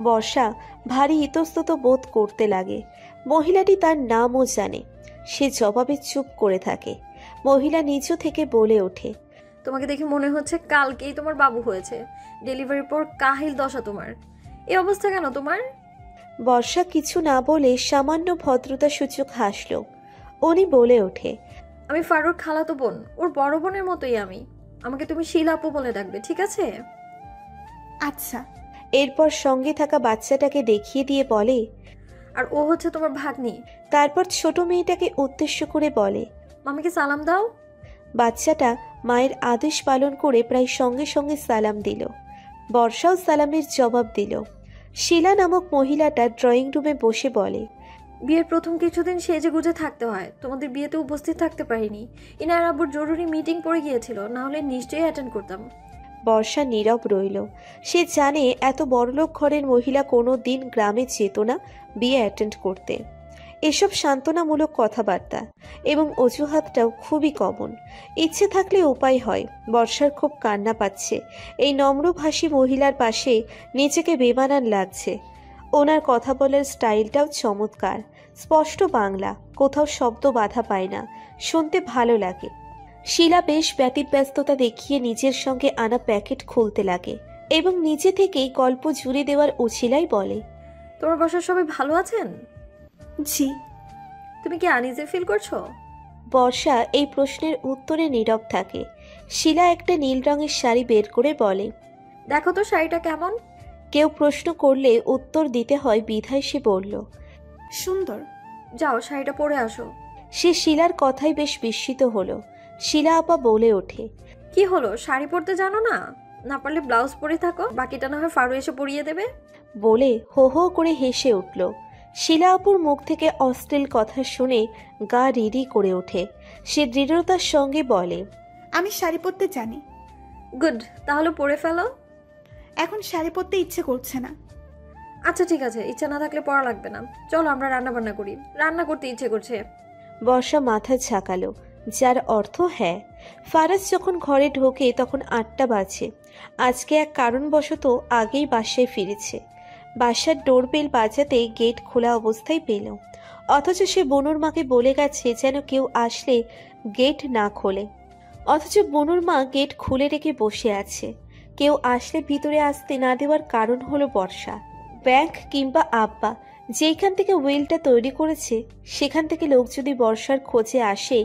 বর্ষা ভারী ইতস্তত বোধ করতে লাগে। মহিলাটি তার নামও জানে। সে জবাবে চুপ করে থাকে। মহিলা নিজ থেকে বলে ওঠে, তোমাকে দেখে মনে হচ্ছে কালকেই তোমার বাবু হয়েছে। ডেলিভারির পর কাহিল দশা তোমার। এই অবস্থা কেন তোমার? বর্ষা কিছু না বলে সামান্য ভদ্রতা সূচক হাসল। উনি বলে ওঠে, আমি ফারুর খালাতো বোন, ওর বড় বোনের মতোই আমি। আমাকে তুমি শিলাপু বলে ডাকবে, ঠিক আছে? আচ্ছা। এরপর সঙ্গে থাকা বাচ্চাটাকে দেখিয়ে দিয়ে বলে, আর ও হচ্ছে তোমার ভাগ্নি। তারপর ছোট মেয়েটাকে উদ্দেশ্য করে বলে, মামিকে সালাম দাও। বাচ্চাটা মায়ের আদেশ পালন করে প্রায় সঙ্গে সঙ্গে সালাম দিল। বর্ষাও সালামের জবাব দিল। শিলা নামক মহিলাটা ড্রয়িং রুমে বসে বলে, বিয়ের প্রথম কিছুদিন সেজে গুজে থাকতে হয়। তোমাদের বিয়েতে উপস্থিত থাকতে পারিনি। ইনার আব্বুর জরুরি মিটিং পড়ে গিয়েছিল, না হলে নিশ্চয়ই অ্যাটেন্ড করতাম। বর্ষা নীরব রইল। সে জানে এত বড়লোক ঘরের মহিলা কোনো দিন গ্রামে যেত না বিয়ে অ্যাটেন্ড করতে। এসব সান্ত্বনামূলক কথাবার্তা এবং অজুহাতটাও খুবই কমন। ইচ্ছে থাকলে উপায় হয়। বর্ষার খুব কান্না পাচ্ছে। এই নম্রভাষী মহিলার পাশে নিজেকে বেমানান লাগছে। ওনার কথা বলার স্টাইলটাও চমৎকার। স্পষ্ট বাংলা, কোথাও শব্দ বাধা পায় না, শুনতে ভালো লাগে। শিলা বেশ ব্যতিব্যস্ততা দেখিয়ে নিজের সঙ্গে আনা প্যাকেট খুলতে লাগে এবং নিজে থেকেই গল্প জুড়ে দেওয়ার উছিলাই বলে, তোমার বাসার সবাই ভালো আছেন? জি। তুমি কি আনইজি ফিল করছো? বর্ষা এই প্রশ্নের উত্তরে নীরব থাকে। শিলা একটা নীল রঙের শাড়ি বের করে বলে, দেখো তো শাড়িটা কেমন। কেউ প্রশ্ন করলে উত্তর দিতে হয় বিধায় সে বলল, সুন্দর। যাও শাড়িটা পরে আসো। সে শিলার কথাই বেশ বিস্মিত হলো। শিলা আপা বলে ওঠে, কি হলো, শাড়ি পরতে জানো না? না পারলে ব্লাউজ পরে থাকো, বাকিটা না হয় ফারু এসে পরিয়ে দেবে। বলে হো হো করে হেসে উঠল। শিলা আপুর মুখ থেকে অশ্লীল কথা শুনে গা রিরি করে ওঠে। সে দৃঢ়তার সঙ্গে বলে, আমি শাড়ি পরতে জানি। গুড, তাহলে পরে ফেলো। এখন শাড়ি পরতে ইচ্ছে করছে না। আচ্ছা ঠিক আছে, ইচ্ছা না থাকলে পড়া লাগবে না। চলো আমরা রান্না বান্না করি, রান্না করতে ইচ্ছে করছে। বর্ষা মাথা ঝাঁকালো, যার অর্থ হ্যাঁ। ফারাজ যখন ঘরে ঢোকে তখন 8টা বাজে। আজকে এক কারণবশত আগেই বাসায় ফিরেছে। বাসার ডোরবেল বাজাতে গেট খোলা অবস্থায় পেল, অথচ সে বনুর মাকে বলে গেছে যেন কেউ আসলে গেট না খোলে। অথচ বনুর মা গেট খুলে রেখে বসে আছে। কেউ আসলে ভিতরে আসতে না দেওয়ার কারণ হলো বর্ষা। ব্যাংক কিংবা আব্বা যেখান থেকে উইলটা তৈরি করেছে সেখান থেকে লোক যদি বর্ষার খোঁজে আসে,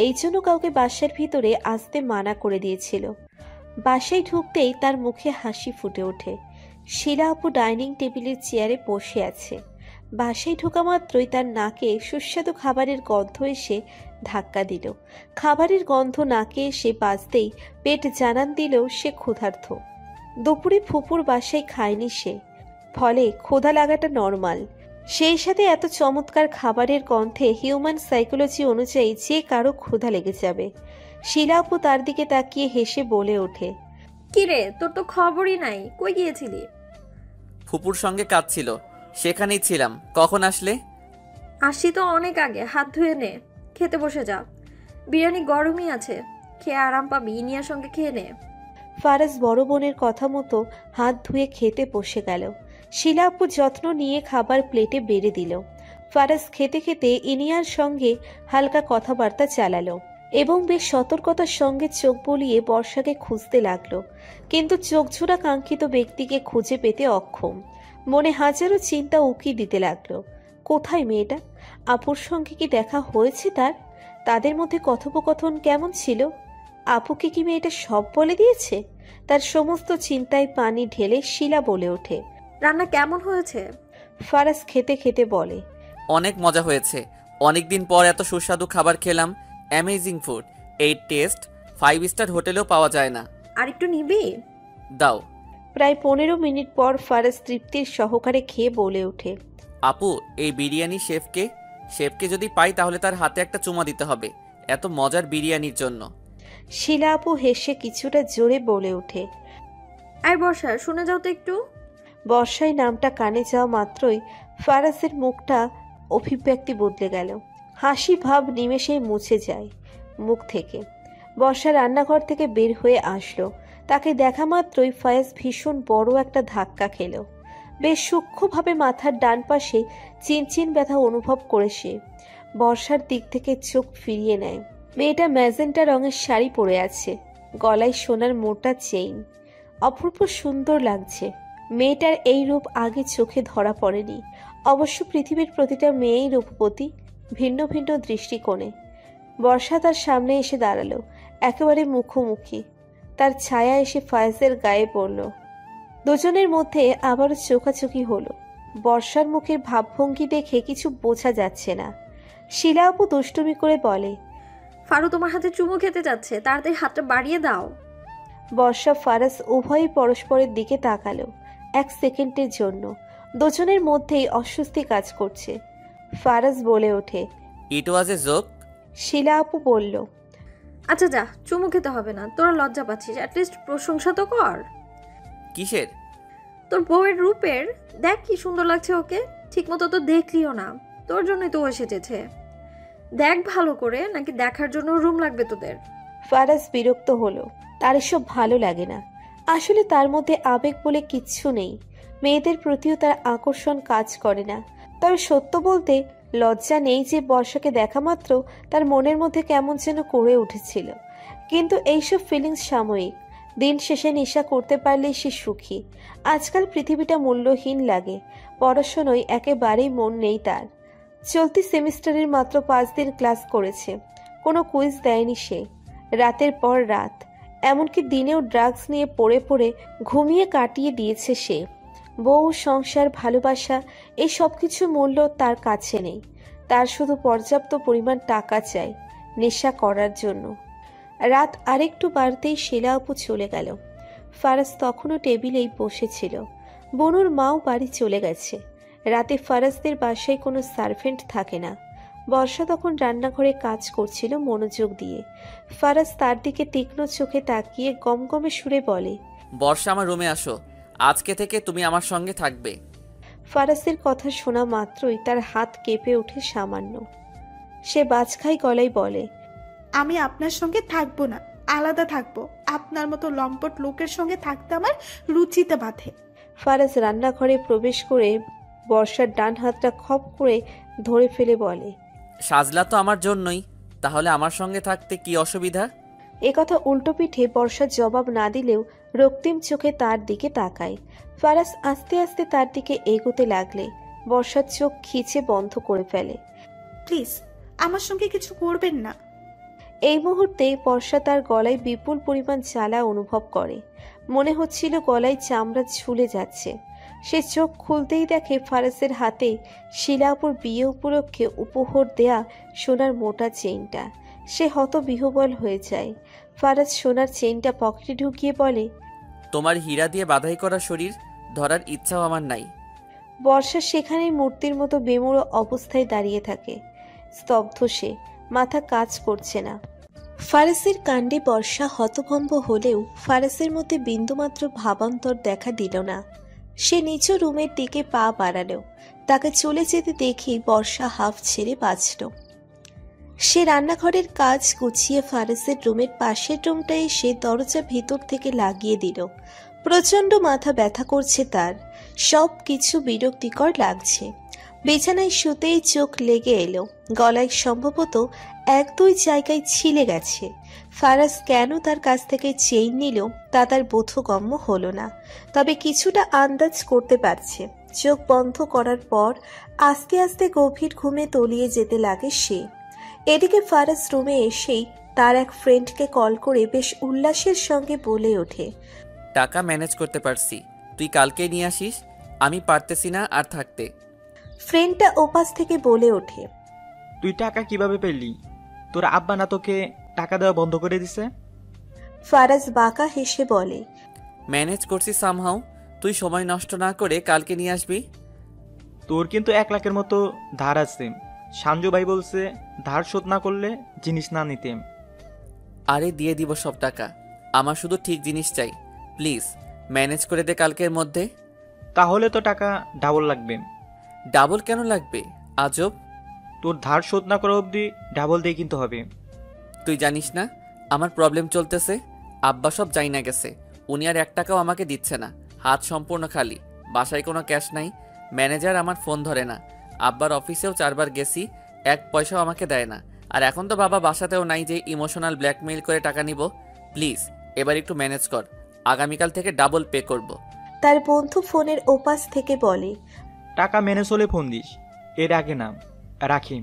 এই জন্য কাউকে বাসার ভিতরে আসতে মানা করে দিয়েছিল। বাসায় ঢুকতেই তার মুখে হাসি ফুটে ওঠে। শিলা আপু ডাইনিং টেবিলের চেয়ারে বসে আছে। বাসায় ঢোকা মাত্রই তার নাকে সুস্বাদু খাবারের গন্ধ এসে ধাক্কা দিল। খাবারের গন্ধ নাকে এসে বাজতেই পেট জানান দিল সে ক্ষুধার্ত। দুপুরে ফুপুর বাসায় খায়নি সে, ফলে ক্ষুধা লাগাটা নর্মাল। সেই সাথে এত চমৎকার খাবারের গন্ধে হিউম্যান সাইকোলজি অনুযায়ী যে কারো ক্ষুধা লেগে যাবে। শিলা আপু তার দিকে তাকিয়ে হেসে বলে ওঠে, কিরে, তোর তো খবরই নাই, কই গিয়েছিলি? ফুপুর সঙ্গে কাজ ছিল, সেখানেই ছিলাম। কখন আসলে? আসি তো অনেক আগে। হাত ধুয়ে নে, খেতে বসে যা। বিরিয়ানি গরমই আছে, খেয়ে আরাম পাবি। ইনিয়ার সঙ্গে খেয়ে নে। ফারাজ বড় বোনের কথা মতো হাত ধুয়ে খেতে বসে গেল। শিলা আপু যত্ন নিয়ে খাবার প্লেটে বেড়ে দিল। ফারাজ খেতে খেতে ইনিয়ার সঙ্গে হালকা কথাবার্তা চালালো এবং বেশ সতর্কতার সঙ্গে চোখ বুলিয়ে বর্ষাকে খুঁজতে লাগলো, কিন্তু চোখজোড়া কাঙ্ক্ষিত ব্যক্তিকে খুঁজে পেতে অক্ষম। মনে হাজারো চিন্তা উকি দিতে লাগলো। কোথায় মেয়েটা? আপুর সঙ্গে কি দেখা হয়েছে তার? তাদের মধ্যে কথোপকথন কেমন ছিল? আপুকে কি মেয়েটা সব বলে দিয়েছে? তার সমস্ত চিন্তায় পানি ঢেলে শিলা বলে ওঠে, রান্না কেমন হয়েছে? ফারাজ খেতে খেতে বলে, অনেক মজা হয়েছে। অনেকদিন পর এত সুস্বাদু খাবার খেলাম। Amazing food. এই টেস্ট 5 স্টার হোটেলেও পাওয়া যায় না। আর একটু নিবি? দাও। প্রায় 15 মিনিট পর ফারাজ তৃপ্তির সহকারে খেয়ে বলে ওঠে, আপু, এই বিরিয়ানি শেফকে যদি পাই তাহলে তার হাতে একটা চুমা দিতে হবে, এত মজার বিরিয়ানির জন্য। শিলা আপু হেসে কিছুটা জোরে বলে ওঠে। আয় বর্ষা, শুনে যাও তো একটু। বর্ষায় নামটা কানে যাওয়া মাত্রই ফারাজের মুখটা অভিব্যক্তি বদলে গেল। হাসি ভাব নিমেষেই মুছে যায় মুখ থেকে। বর্ষা রান্নাঘর থেকে বের হয়ে আসলো। তাকে দেখা মাত্রই ফায়াজ ভীষণ বড় একটা ধাক্কা খেল। বেশ সূক্ষ্মভাবে মাথার ডান পাশে চিনচিন ব্যথা অনুভব করে সে বর্ষার দিক থেকে চোখ ফিরিয়ে নেয়। মেয়েটা ম্যাজেন্টা রঙের শাড়ি পরে আছে, গলায় সোনার মোটা চেইন। অপূর্ব সুন্দর লাগছে। মেয়েটার এই রূপ আগে চোখে ধরা পড়েনি। অবশ্য পৃথিবীর প্রতিটা মেয়েই রূপবতী, ভিন্ন ভিন্ন দৃষ্টিকোণে। বর্ষা তার সামনে এসে দাঁড়ালো, একেবারে মুখোমুখি। তার ছায়া এসে ফায়েজের গায়ে পড়ল। দুজনের মধ্যে আবারও চোখাচোখি হলো। বর্ষার মুখের ভাবভঙ্গি দেখে কিছু বোঝা যাচ্ছে না। শিলা আপু দুষ্টুমি করে বলে, ফারু তোমার হাতে চুমু খেতে যাচ্ছে, তাড়াতাড়ি হাতটা বাড়িয়ে দাও। বর্ষা ফারাজ উভয়ই পরস্পরের দিকে তাকালো 1 সেকেন্ডের জন্য। দুজনের মধ্যেই অস্বস্তি কাজ করছে। ফারাজ বলে ওঠে, ইট ওয়াজ এ জোক। শিলা আপু বলল, আচ্ছা যা, চুমু খেতে হবে না, তোরা লজ্জা পাচ্ছিস, অ্যাটলিস্ট প্রশংসা তো কর। কিসের? তোর বউয়ের রূপের। দেখ কি সুন্দর লাগছে ওকে। ঠিক মতো তো দেখলিও না, তোর জন্যই তো ও এসেছে। দেখ ভালো করে, নাকি দেখার জন্য রুম লাগবে তোদের? ফারাজ বিরক্ত হলো। তার এসব ভালো লাগে না। আসলে তার মধ্যে আবেগ বলে কিচ্ছু নেই। মেয়েদের প্রতিও তার আকর্ষণ কাজ করে না। তবে সত্য বলতে লজ্জা নেই যে বর্ষাকে দেখা মাত্র তার মনের মধ্যে কেমন যেন করে উঠেছিল। কিন্তু এইসব ফিলিংস সাময়িক। দিন শেষে নেশা করতে পারলেই সে সুখী। আজকাল পৃথিবীটা মূল্যহীন লাগে। পড়াশোনায় একেবারেই মন নেই তার। চলতি সেমিস্টারের মাত্র 5 দিন ক্লাস করেছে। কোনো কুইজ দেয়নি সে। রাতের পর রাত, এমনকি দিনেও ড্রাগস নিয়ে পড়ে পড়ে ঘুমিয়ে কাটিয়ে দিয়েছে সে। বউ, সংসার, ভালোবাসা, এই সব কিছু মূল্য তার কাছে নেই। তার শুধু পর্যাপ্ত পরিমাণ টাকা চাই নেশা করার জন্য। রাত আরেকটু বাড়তেই শিলা আপু চলে গেল। ফারাজ তখনও টেবিলেই বসেছিল। বনুর মাও বাড়ি চলে গেছে। রাতে ফারাজদের বাসায় কোনো সার্ভেন্ট থাকে না। বর্ষা তখন রান্নাঘরে কাজ করছিল মনোযোগ দিয়ে। ফারাজ তার দিকে তীক্ষ্ণ চোখে তাকিয়ে গমগমে সুরে বলে, বর্ষা, আমার রুমে আসো। আজকে থেকে তুমি আমার সঙ্গে থাকবে। ফারাজের কথা শোনা মাত্রই তার হাত কেঁপে ওঠে সামান্য। সে বাজখাই গলায় বলে, আমি আপনার সঙ্গে থাকবো না, আলাদা থাকবো। আপনার মতো লম্পট লোকের সঙ্গে থাকতে আমার রুচিতে বাঁধে। ফারাজ রান্নাঘরে প্রবেশ করে বর্ষার ডান হাতটা খপ করে ধরে ফেলে বলে, সাজলা তো আমার জন্যই, তাহলে আমার সঙ্গে থাকতে কি অসুবিধা? একথা উল্টো পিঠে বর্ষার জবাব না দিলেও রক্তিম চোখে তার দিকে তাকায়। ফারাজ আস্তে আস্তে তার দিকে এগোতে লাগলে বর্ষার চোখ খিচে বন্ধ করে ফেলে। প্লিজ আমার সঙ্গে কিছু করবেন না। এই মুহূর্তে বর্ষা তার গলায় বিপুল পরিমাণ জ্বালা অনুভব করে। মনে হচ্ছিল গলায় চামড়া ঝুলে যাচ্ছে। সে চোখ খুলতেই দেখে ফারাজের হাতে শিলাপুর বিয়ে উপলক্ষে উপহার দেয়া সোনার মোটা চেইনটা। সে হতবিহ্বল হয়ে যায়। ফারাজ সোনার চেইনটা পকেটে ঢুকিয়ে বলে, তোমার হীরা দিয়ে বাঁধাই করা শরীর ধরার ইচ্ছাও আমার নাই। বর্ষা সেখানেই মূর্তির মতো বেমুড়ো অবস্থায় দাঁড়িয়ে থাকে। স্তব্ধ সে, মাথা কাজ করছে না। ফারাজের কাণ্ডে বর্ষা হতভম্ব হলেও ফারাজের মধ্যে বিন্দুমাত্র ভাবান্তর দেখা দিল না। সে নিজ রুমের দিকে পা বাড়ালো। তাকে চলে যেতে দেখি বর্ষা হাফ ছেড়ে বাঁচল। সে রান্নাঘরের কাজ গুছিয়ে ফারাজের রুমের পাশের রুমটা এসে দরজা ভিতর থেকে লাগিয়ে দিল। প্রচণ্ড মাথা ব্যথা করছে তার। সব কিছু বিরক্তিকর লাগছে। বিছানায় শুতেই চোখ লেগে এলো। গলায় সম্ভবত 1-2 জায়গায় ছিলে গেছে। ফারাজ কেন তার কাছ থেকে চেইন নিল তা তার বোধগম্য হলো না, তবে কিছুটা আন্দাজ করতে পারছে। চোখ বন্ধ করার পর আস্তে আস্তে গভীর ঘুমে তলিয়ে যেতে লাগে সে। এদিকে ফারাজ রুমে এসেই তার এক ফ্রেন্ডকে কল করে বেশ উল্লাসের সঙ্গে বলে ওঠে, টাকা ম্যানেজ করতে পারছি, তুই কালকে নিয়ে আসিস। আমি পারতেছি না আর থাকতে। ফ্রেন্ডটা ওপাশ থেকে বলে ওঠে, তুই টাকা কিভাবে পেলি? তোর আব্বা না তোকে টাকা দেওয়া বন্ধ করে দিছে? ফারাজ বাঁকা হেসে বলে, ম্যানেজ করছি সামহাও। তুই সময় নষ্ট না করে কালকে নিয়ে আসবি। তোর কিন্তু 1 লাখের মতো ধার আছে। সাঞ্জু ভাই বলছে ধার শোধ না করলে জিনিস না নিতেম। আরে দিয়ে দিব সব টাকা, আমার শুধু ঠিক জিনিস চাই। প্লিজ ম্যানেজ করে দে কালকের মধ্যে। তাহলে তো টাকা ডাবল লাগবে। ডাবল কেন লাগবে? আজব। তোর ধার শোধ না করা অবধি ডাবল দিয়ে কিনতে হবে। তুই জানিস না আমার প্রবলেম চলতেছে? আব্বা সব যাই না গেছে, উনি আর 1 টাকাও আমাকে দিচ্ছে না। হাত সম্পূর্ণ খালি, বাসায় কোনো ক্যাশ নাই। ম্যানেজার আমার ফোন ধরে না। আব্বার অফিসেও 4 বার গেছি, 1 পয়সাও আমাকে দেয় না। আর এখন তো বাবা বাসাতেও নাই যে ইমোশনাল ব্ল্যাকমেইল করে টাকা নিব। প্লিজ এবার একটু ম্যানেজ কর, আগামীকাল থেকে ডাবল পে করব। তার বন্ধু ফোনের ওপাশ থেকে বলে, টাকা ম্যানেজ হলে ফোন দিস, এর আগে না। রাখি।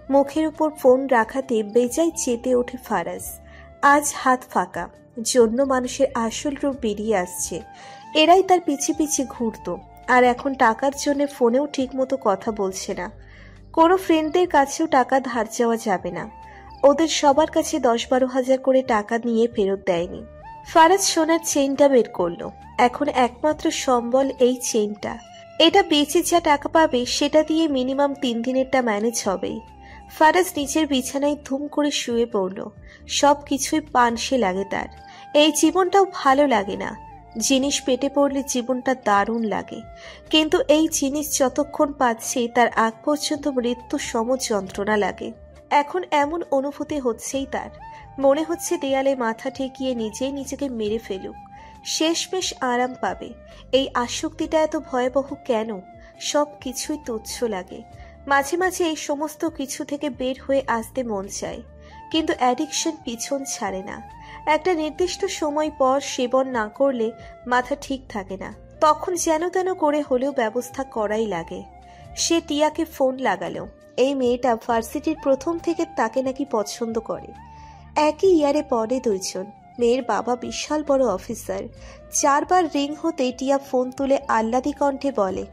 মুখের উপর ফোন রাখাতে বেজায় চেতে ওঠে ফারাজ। আজ হাত ফাঁকা, জন্য মানুষের আসল রূপ বেরিয়ে আসছে। এরাই তার পিছে পিছে ঘুরতো, আর এখন টাকার জন্য ফোনেও ঠিক মতো কথা বলছে না। কোনো ফ্রেন্ডদের কাছেও টাকা ধার চাওয়া যাবে না। ওদের সবার কাছে 10-12 হাজার করে টাকা নিয়ে ফেরত দেয়নি। ফারাজ সোনার চেইনটা বের করলো। এখন একমাত্র সম্বল এই চেইনটা। এটা বেচে যা টাকা পাবে সেটা দিয়ে মিনিমাম 3 দিনেরটা ম্যানেজ হবেই। ফারাজ নিচের বিছানায় ধুম করে শুয়ে পড়ল। সব কিছুই পানসে লাগে তার। এই জীবনটাও ভালো লাগে না। জিনিস পেটে পড়লে জীবনটা দারুণ লাগে, কিন্তু এই জিনিস যতক্ষণ পাচ্ছে তার আগ পর্যন্ত মৃত্যু সম যন্ত্রণা লাগে। এখন এমন অনুভূতি হচ্ছেই তার। মনে হচ্ছে দেয়ালে মাথা ঠেকিয়ে নিজেই নিজেকে মেরে ফেলুক, শেষমেশ আরাম পাবে। এই আসক্তিটা এত ভয়াবহ কেন? সব কিছুই তুচ্ছ লাগে। মাঝে মাঝে এই সমস্ত কিছু থেকে বের হয়ে আসতে মন চায়, কিন্তু অ্যাডিকশন পিছন ছাড়ে না। একটা নির্দিষ্ট সময় পর সেবন না করলে মাথা ঠিক থাকে না, তখন যেন তেন করে হলেও ব্যবস্থা করাই লাগে। সে টিয়াকে ফোন লাগালো। এই মেয়েটা ভার্সিটির প্রথম থেকে তাকে নাকি পছন্দ করে। একই ইয়ারে পড়ে দুইজন। মেয়ের বাবা বিশাল বড় অফিসার। 4 বার রিং হতে টিয়া ফোন তুলে আহ্লাদি কণ্ঠে বলে,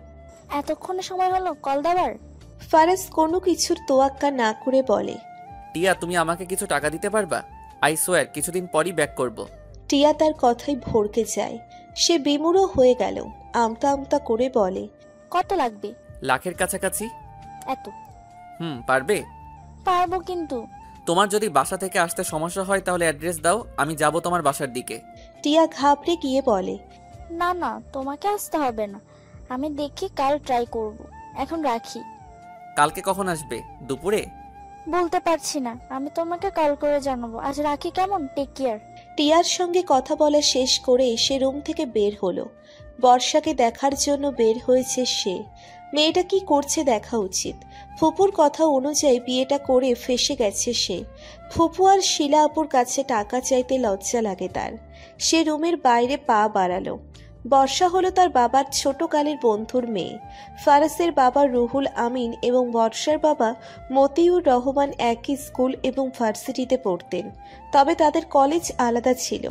এতক্ষণ সময় হলো কল দেওয়ার? ফারাজ কোনো কিছুর তোয়াক্কা না করে বলে, টিয়া, তুমি আমাকে কিছু টাকা দিতে পারবা? আই সোয়ার কিছুদিন পরই ব্যাক করব। টিয়া তার কথায় ভড়কে যায়। সে বিমূঢ় হয়ে গেল, আমতা আমতা করে বলে, কত লাগবে? লাখের কাছাকাছি। এত? পারবে? পারবো, কিন্তু তোমার যদি বাসা থেকে আসতে সমস্যা হয় তাহলে অ্যাড্রেস দাও, আমি যাব তোমার বাসার দিকে। টিয়া ঘাবড়ে গিয়ে বলে, না না, তোমাকে আসতে হবে না, আমি দেখি কাল ট্রাই করব। এখন রাখি। কালকে কখন আসবে? দুপুরে? বলতে পারছি না, আমি তোমাকে কল করে জানাবো। আজ রাখি, কেমন? Take care. টিয়ার সঙ্গে কথা বলা শেষ করে সে রুম থেকে বের হলো। বর্ষাকে দেখার জন্য বের হয়েছে সে। মেয়েটা কি করছে দেখা উচিত। ফুপুর কথা অনুযায়ী বিয়েটা করে ফেসে গেছে সে। ফুপু আর শিলা আপুর কাছে টাকা চাইতে লজ্জা লাগে তার। সে রুমের বাইরে পা বাড়ালো। বর্ষা হলো তার বাবার ছোটকালের বন্ধুর মেয়ে। ফারাসের বাবা রুহুল আমিন এবং বর্ষার বাবা মতিউর রহমান একই স্কুল এবং ভার্সিটিতে পড়তেন, তবে তাদের কলেজ আলাদা ছিল।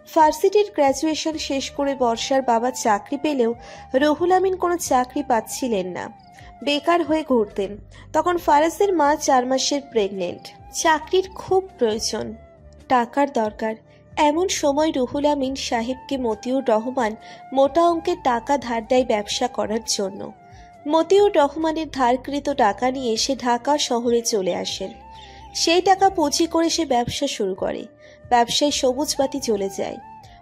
ভার্সিটির গ্র্যাজুয়েশন শেষ করে বর্ষার বাবা চাকরি পেলেও রুহুল আমিন কোনো চাকরি পাচ্ছিলেন না, বেকার হয়ে ঘুরতেন। তখন ফারাসের মা 4 মাসের প্রেগনেন্ট। চাকরির খুব প্রয়োজন, টাকার দরকার। এমন সময় রুহুল আমিন সাহেবকে মতিউর রহমান মোটা অঙ্কের টাকা ধার দেয় ব্যবসা করার জন্য। মতিউর রহমানের ধারকৃত টাকা নিয়ে সে ঢাকা শহরে চলে আসেন। সেই টাকা পুঁজি করে সে ব্যবসা শুরু করে। ব্যবসায় সবুজ বাতি চলে যায়।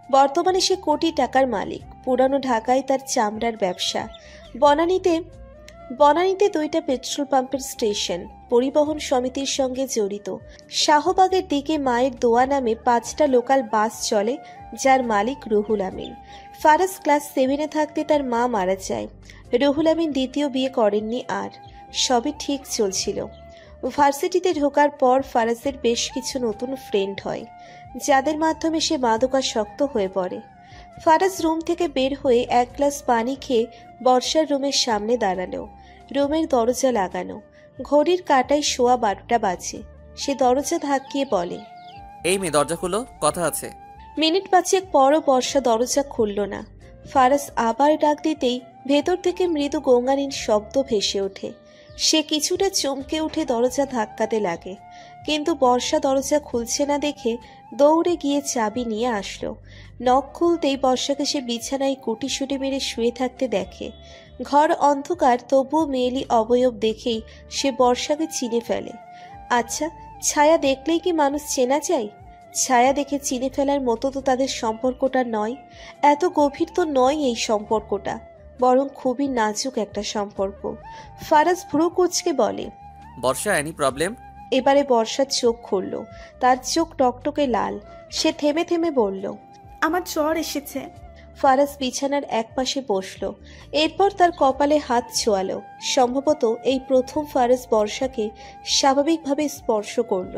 বর্তমানে সে কোটি টাকার মালিক। পুরানো ঢাকায় তার চামড়ার ব্যবসা। বনানীতে 2টা পেট্রোল পাম্পের স্টেশন, পরিবহন সমিতির সঙ্গে জড়িত। শাহবাগের দিকে মায়ের দোয়া নামে 5টা লোকাল বাস চলে, যার মালিক রুহুল আমিন। ফারাস ক্লাস 7-এ থাকতে তার মা মারা যায়। রুহুল আমিন দ্বিতীয় বিয়ে করেননি আর। সবই ঠিক চলছিল। ভার্সিটিতে ঢোকার পর ফারাসের বেশ কিছু নতুন ফ্রেন্ড হয়, যাদের মাধ্যমে সে মাদকাসক্ত হয়ে পড়ে। ফারাস রুম থেকে বের হয়ে 1 গ্লাস পানি খেয়ে বর্ষার রুমের সামনে দাঁড়ালো। রুমের দরজা লাগানো। ঘড়ির কাঁটায় 12:15 বাজে। সে দরজা ধাক্কিয়ে বলে, এই মেয়ে, দরজা খুলো, কথা আছে। মিনিট 5 পরও বর্ষা দরজা খুলল না। ফারাস আবার ডাক দিতেই ভেতর থেকে মৃদু গঙ্গানীর শব্দ ভেসে ওঠে। সে কিছুটা চমকে উঠে দরজা ধাক্কাতে লাগে, কিন্তু বর্ষা দরজা খুলছে না দেখে দৌড়ে গিয়ে চাবি নিয়ে আসলো। নখ খুলতেই বর্ষাকে সে বিছানায় কুটিসুটি মেরে শুয়ে থাকতে দেখে। ঘর অন্ধকার, তবুও মেয়েলি অবয়ব দেখেই সে বর্ষাকে চিনে ফেলে। আচ্ছা, ছায়া দেখলেই কি মানুষ চেনা যায়? ছায়া দেখে চিনে ফেলার মতো তো তাদের সম্পর্কটা নয়। এত গভীর তো নয় এই সম্পর্কটা, বরং খুবই নাজুক একটা সম্পর্ক। ফারাস ভ্রু কুঁচকে বলে, বর্ষা, এনি প্রবলেম? এবারে বর্ষার চোখ খুলল। তার চোখ টকটকে লাল। সে থেমে থেমে বলল, আমার জ্বর এসেছে। ফারাস বিছানার একপাশে বসল। এরপর তার কপালে হাত ছোঁয়ালো। সম্ভবত এই প্রথম ফারাস বর্ষাকে স্বাভাবিকভাবে স্পর্শ করল।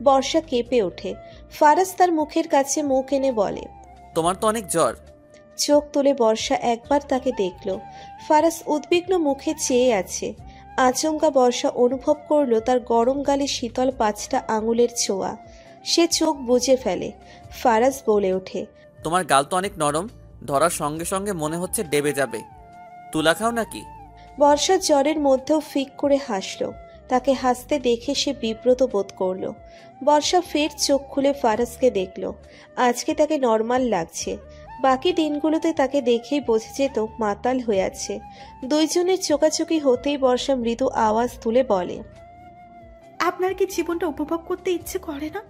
বর্ষা কেঁপে ওঠে। ফারাস তার মুখের কাছে মুখ এনে বলে, তোমার তো অনেক জ্বর। চোখ তুলে বর্ষা একবার তাকে দেখল। ফারাস উদ্বিগ্ন মুখে চেয়ে আছে। আচমকা বর্ষা অনুভব করল তার গরম গালে শীতল 5টা আঙুলের ছোঁয়া। সে চোখ বুজে ফেলে। ফারাস বলে ওঠে, তোমার গাল তো অনেক নরম, ধরার সঙ্গে সঙ্গে মনে হচ্ছে ডেবে যাবে। তুলা খাও নাকি? বর্ষা জ্বরের মধ্যেও ফিক করে হাসল। তাকে হাসতে দেখে সে বিব্রত বোধ করল। বর্ষা ফের চোখ খুলে ফারাসকে দেখল। আজকে তাকে নর্মাল লাগছে। বাকি দিনগুলোতে তাকে দেখেই বোঝা যেত মাতাল হয়ে আছে। দুইজনের চোকাচোকি হতেই বর্ষা মৃদু আওয়াজ তুলে বলে, আপনার কি জীবনটা উপভোগ করতে ইচ্ছে করে না?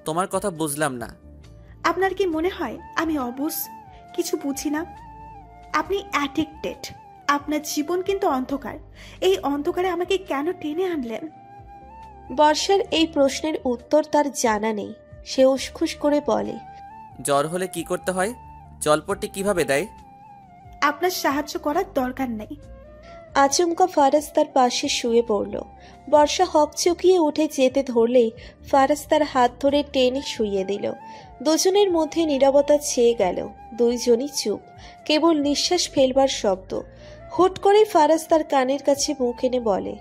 তোমার কথা বুঝলাম না। আপনার কি মনে হয় আমি অবুঝ, কিছু বুঝি না? আপনি অ্যাডিক্টেড। আপনার জীবন কিন্তু অন্ধকার। এই অন্ধকারে আমাকে কেন টেনে আনলেন? বর্ষার এই প্রশ্নের উত্তর তার জানা নেই। সে উসখুস করে বলে, জ্বর হলে কি করতে হয়? জলপট্টি কিভাবে দেয়? আপনার সাহায্য করার দরকার নেই। আচমকা ফারাস তার পাশে শুয়ে পড়ল। বর্ষা হকচকিয়ে উঠে যেতে ধরলেই ফারাস তার হাত ধরে টেনে শুইয়ে দিল। দুজনের মধ্যে নীরবতা ছেয়ে গেল। দুইজনই চুপ, কেবল নিঃশ্বাস ফেলবার শব্দ। হুট করে ফারাস তার কানের কাছে মুখ এনে বলে,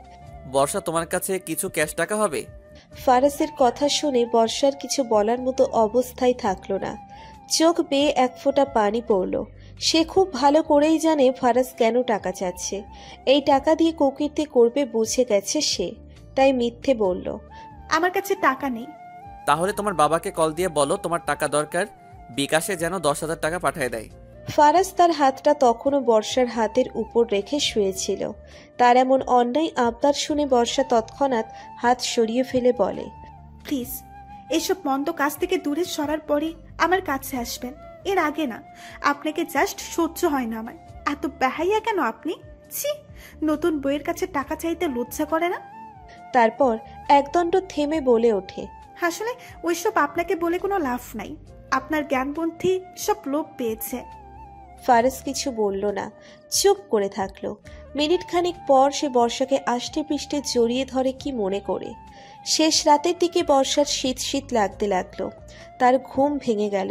বর্ষা, তোমার কাছে কিছু ক্যাশ টাকা হবে? ফারাসের কথা শুনে বর্ষার কিছু বলার মতো অবস্থায় থাকলো না। চোখ বেয়ে 1 ফোঁটা পানি পড়ল। সে খুব ভালো করেই জানে ফারাস কেন টাকা চাচ্ছে। এই টাকা দিয়ে কুকীর্তি করবে বুঝে গেছে সে, তাই মিথ্যে বলল, আমার কাছে টাকা নেই। তাহলে তোমার বাবাকে কল দিয়ে বলো তোমার টাকা দরকার। বিকাশে যেন 10,000 টাকা পাঠিয়ে দেয়। ফারাজ তার হাতটা তখনও বর্ষার হাতের উপর রেখে শুয়েছিল। তার এমন অন্যায় আবদার শুনে বর্ষা তৎক্ষণাৎ হাত সরিয়ে ফেলে বলে, প্লিজ এসব মন্দ কাজ থেকে দূরে সরার পরে আমার কাছে আসবেন, এর আগে না। আপনাকে জাস্ট সহ্য হয় না আমার। এত বেহাইয়া কেন আপনি? ছি, নতুন বইয়ের কাছে টাকা চাইতে লজ্জা করে না? তারপর একদণ্ড থেমে বলে ওঠে, আসলে ওইসব আপনাকে বলে কোনো লাভ নাই। আপনার জ্ঞান বুদ্ধি সব লোপ পেয়েছে। ফারাজ কিছু বলল না, চুপ করে থাকলো। মিনিট খানিক পর সে বর্ষাকে আষ্টে পৃষ্ঠে জড়িয়ে ধরে কি মনে করে। শেষ রাতের দিকে বর্ষার শীত শীত লাগতে লাগলো। তার ঘুম ভেঙে গেল।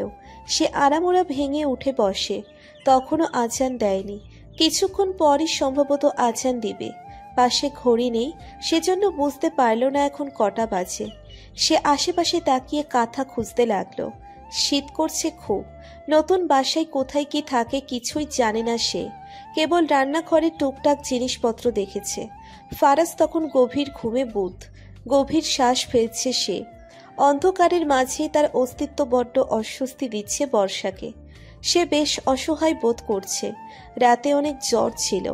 সে আরামোরা ভেঙে উঠে বসে। তখনও আজান দেয়নি। কিছুক্ষণ পরই সম্ভবত আজান দিবে। পাশে ঘড়ি নেই, সেজন্য বুঝতে পারল না এখন কটা বাজে। সে আশেপাশে তাকিয়ে কাঁথা খুঁজতে লাগলো। শীত করছে খুব। নতুন বাসায় কোথায় কি থাকে কিছুই জানে না সে। কেবল রান্নাঘরে টুকটাক জিনিসপত্র দেখেছে। ফারাজ তখন গভীর ঘুমে বুঁদ। গভীর শ্বাস ফেলছে সে। অন্ধকারের মাঝে তার অস্তিত্ব বড্ড অস্বস্তি দিচ্ছে বর্ষাকে। সে বেশ অসহায় বোধ করছে। রাতে অনেক জ্বর ছিল।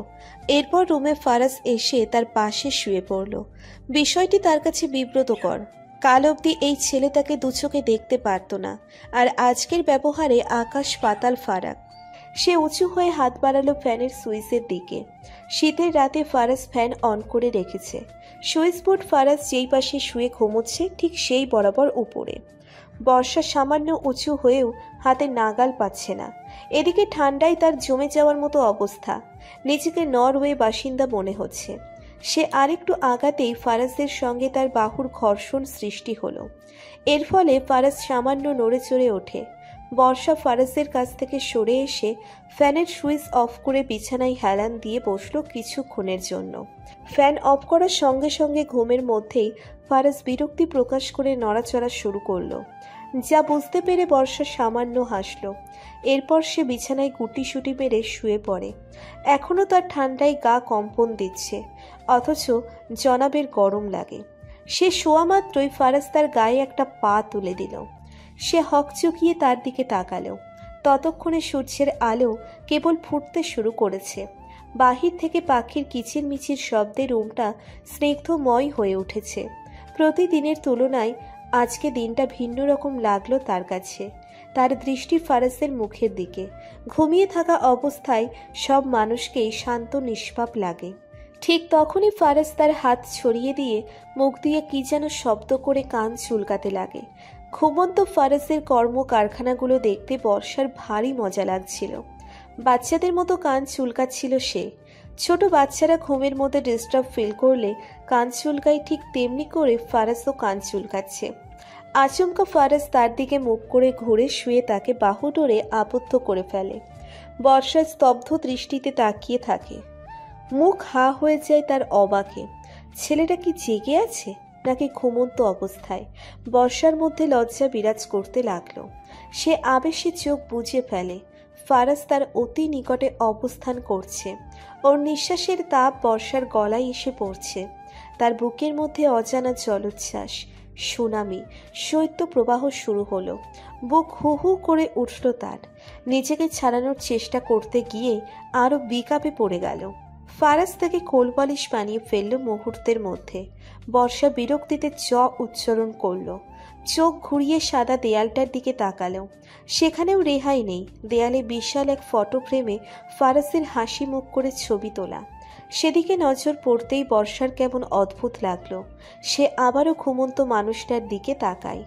এরপর রুমে ফারাজ এসে তার পাশে শুয়ে পড়ল। বিষয়টি তার কাছে বিব্রতকর। কাল অবধি এই ছেলে তাকে দুচোখে দেখতে পারত না, আর আজকের ব্যবহারে আকাশ পাতাল ফারাক। সে উঁচু হয়ে হাত বাড়ালো ফ্যানের সুইচের দিকে। শীতের রাতে ফারাজ ফ্যান অন করে রেখেছে। সুইচ বোর্ড ফারাজ যেই পাশে শুয়ে ঘুমোচ্ছে ঠিক সেই বরাবর উপরে। বর্ষা সামান্য উঁচু হয়েও হাতে নাগাল পাচ্ছে না। এদিকে ঠান্ডায় তার জমে যাওয়ার মতো অবস্থা। নিজেকে নরওয়ে বাসিন্দা মনে হচ্ছে। সে আরেকটু আগাতেই ফারাজের সঙ্গে তার বাহুর ঘর্ষণ সৃষ্টি হলো। এর ফলে ফারাজ সামান্য নড়ে চড়ে ওঠে। বর্ষা ফারাজের কাছ থেকে সরে এসে ফ্যানের সুইচ অফ করে বিছানায় হেলান দিয়ে বসলো কিছুক্ষণের জন্য। ফ্যান অফ করার সঙ্গে সঙ্গে ঘুমের মধ্যেই ফারাজ বিরক্তি প্রকাশ করে নড়াচড়া শুরু করলো। যা বুঝতে পেরে বর্ষা সামান্য হাসল। এরপর সে বিছানায় গুটিসুটি মেরে শুয়ে পড়ে। এখনও তার ঠান্ডায় গা কম্পন দিচ্ছে, অথচ জনাবের গরম লাগে। সে শোয়া মাত্রই ফারাজ তার গায়ে একটা পা তুলে দিল। সে হকচকিয়ে তার দিকে তাকালো। ততক্ষণে সূর্যের আলো কেবল ফুটতে শুরু করেছে। বাহির থেকে পাখির কিচিরমিচির শব্দে রুমটা স্নিগ্ধময় হয়ে উঠেছে। প্রতিদিনের তুলনায় আজকে দিনটা ভিন্ন রকম লাগলো তার কাছে। তার দৃষ্টি ফারাজের মুখের দিকে। ঘুমিয়ে থাকা অবস্থায় সব মানুষকেই শান্ত নিষ্পাপ লাগে। ঠিক তখনই ফারাজ তার হাত ছড়িয়ে দিয়ে মুখ দিয়ে কি যেন শব্দ করে কান চুলকাতে লাগে। ঘুমন্ত ফারাজের কর্ম কারখানাগুলো দেখতে বর্ষার ভারী মজা লাগছিল। বাচ্চাদের মতো কান চুলকাচ্ছিল সে। ছোট বাচ্চারা ঘুমের মধ্যে ডিস্টার্ব ফিল করলে কান চুলকায়, ঠিক তেমনি করে ফারাজও কান চুলকাচ্ছে। আচমকা ফারাজ তার দিকে মুখ করে ঘুরে শুয়ে তাকে বাহু ডোরে আবদ্ধ করে ফেলে। বর্ষা স্তব্ধ দৃষ্টিতে তাকিয়ে থাকে। মুখ হা হয়ে যায় তার অবাকে। ছেলেটা কি জেগে আছে নাকি ঘুমন্ত অবস্থায়? বর্ষার মধ্যে লজ্জা বিরাজ করতে লাগলো। সে আবেশে চোখ বুজে ফেলে। ফারাজ তার অতি নিকটে অবস্থান করছে। ওর নিঃশ্বাসের তাপ বর্ষার গলায় এসে পড়ছে। তার বুকের মধ্যে অজানা জলোচ্ছ্বাস, সুনামি, শৈত্য প্রবাহ শুরু হলো। বুক হু হু করে উঠল তার। নিজেকে ছাড়ানোর চেষ্টা করতে গিয়ে আরো বিকাপে পড়ে গেল। ফারাজ তাকে কোলবালিশ বানিয়ে ফেলল মুহূর্তের মধ্যে। বর্ষা বিরক্তিতে উচ্চারণ করল। চোখ ঘুরিয়ে সাদা দেয়ালটার দিকে তাকালো। সেখানেও রেহাই নেই। দেয়ালে বিশাল এক ফটো ফ্রেমে ফারাজের হাসি মুখ করে ছবি তোলা। সেদিকে নজর পড়তেই বর্ষার কেমন অদ্ভুত লাগলো। সে আবারও ঘুমন্ত মানুষটার দিকে তাকায়।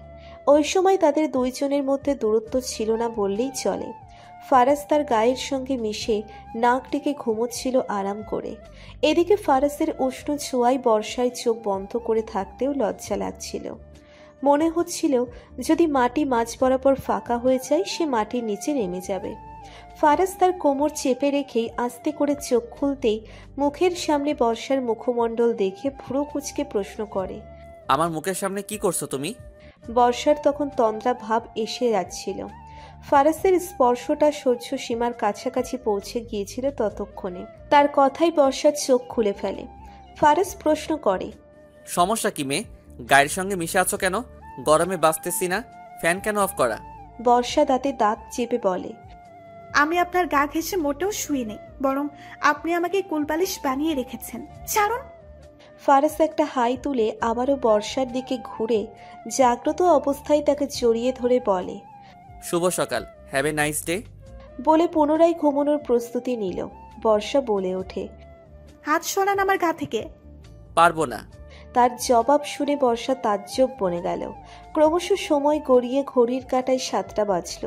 ওই সময় তাদের দুইজনের মধ্যে দূরত্ব ছিল না বললেই চলে। ফারাজ তার গায়ের সঙ্গে মিশে নাক ডেকে ঘুমোচ্ছিল আরাম করে। এদিকে ফারাজের উষ্ণ ছোঁয়ায় বর্ষায় চোখ বন্ধ করে থাকতেও লজ্জা লাগছিল। মনে হচ্ছিল যদি মাটি মাঝ বরাবর ফাঁকা হয়ে যায় সে মাটির নিচে নেমে যাবে। ফারাজ তার কোমর চেপে রেখেই আস্তে করে চোখ খুলতেই মুখের সামনে বর্ষার মুখমণ্ডল দেখে ভ্রু কুঁচকে প্রশ্ন করে, আমার মুখের সামনে কি করছো তুমি? বর্ষার তখন তন্দ্রা ভাব এসে যাচ্ছিল। ফারাজের স্পর্শটা সহ্য সীমার কাছাকাছি পৌঁছে গিয়েছিল ততক্ষণে। তার কথাই বর্ষার চোখ খুলে ফেলে। ফারাজ প্রশ্ন করে, সমস্যা কি মেয়ে? গায়ের সঙ্গে মিশে আছো কেন? গরমে বাঁচতেছি না। ফ্যান কেন অফ করা? বর্ষা দাঁতে দাঁত চেপে বলে, আমি আপনার গা ঘেঁষে মোটেও শুয়ে নেই, বরং আপনি আমাকে কুলবালিশ বানিয়ে রেখেছেন। ছাড়ুন। ফারাজ একটা হাই তুলে আবারও বর্ষার দিকে ঘুরে জাগ্রত অবস্থায় তাকে জড়িয়ে ধরে বলে, শুভ সকাল, হ্যাভ এ নাইস ডে। বলে পুনরায় ঘুমানোর প্রস্তুতি নিল। বর্ষা বলে ওঠে, হাত সরান আমার গা থেকে। পারবো না। তার জবাব শুনে বর্ষা তাজ্জব বনে গেল। ক্রমশ সময় গড়িয়ে ঘড়ির কাঁটায় 7টা বাজল।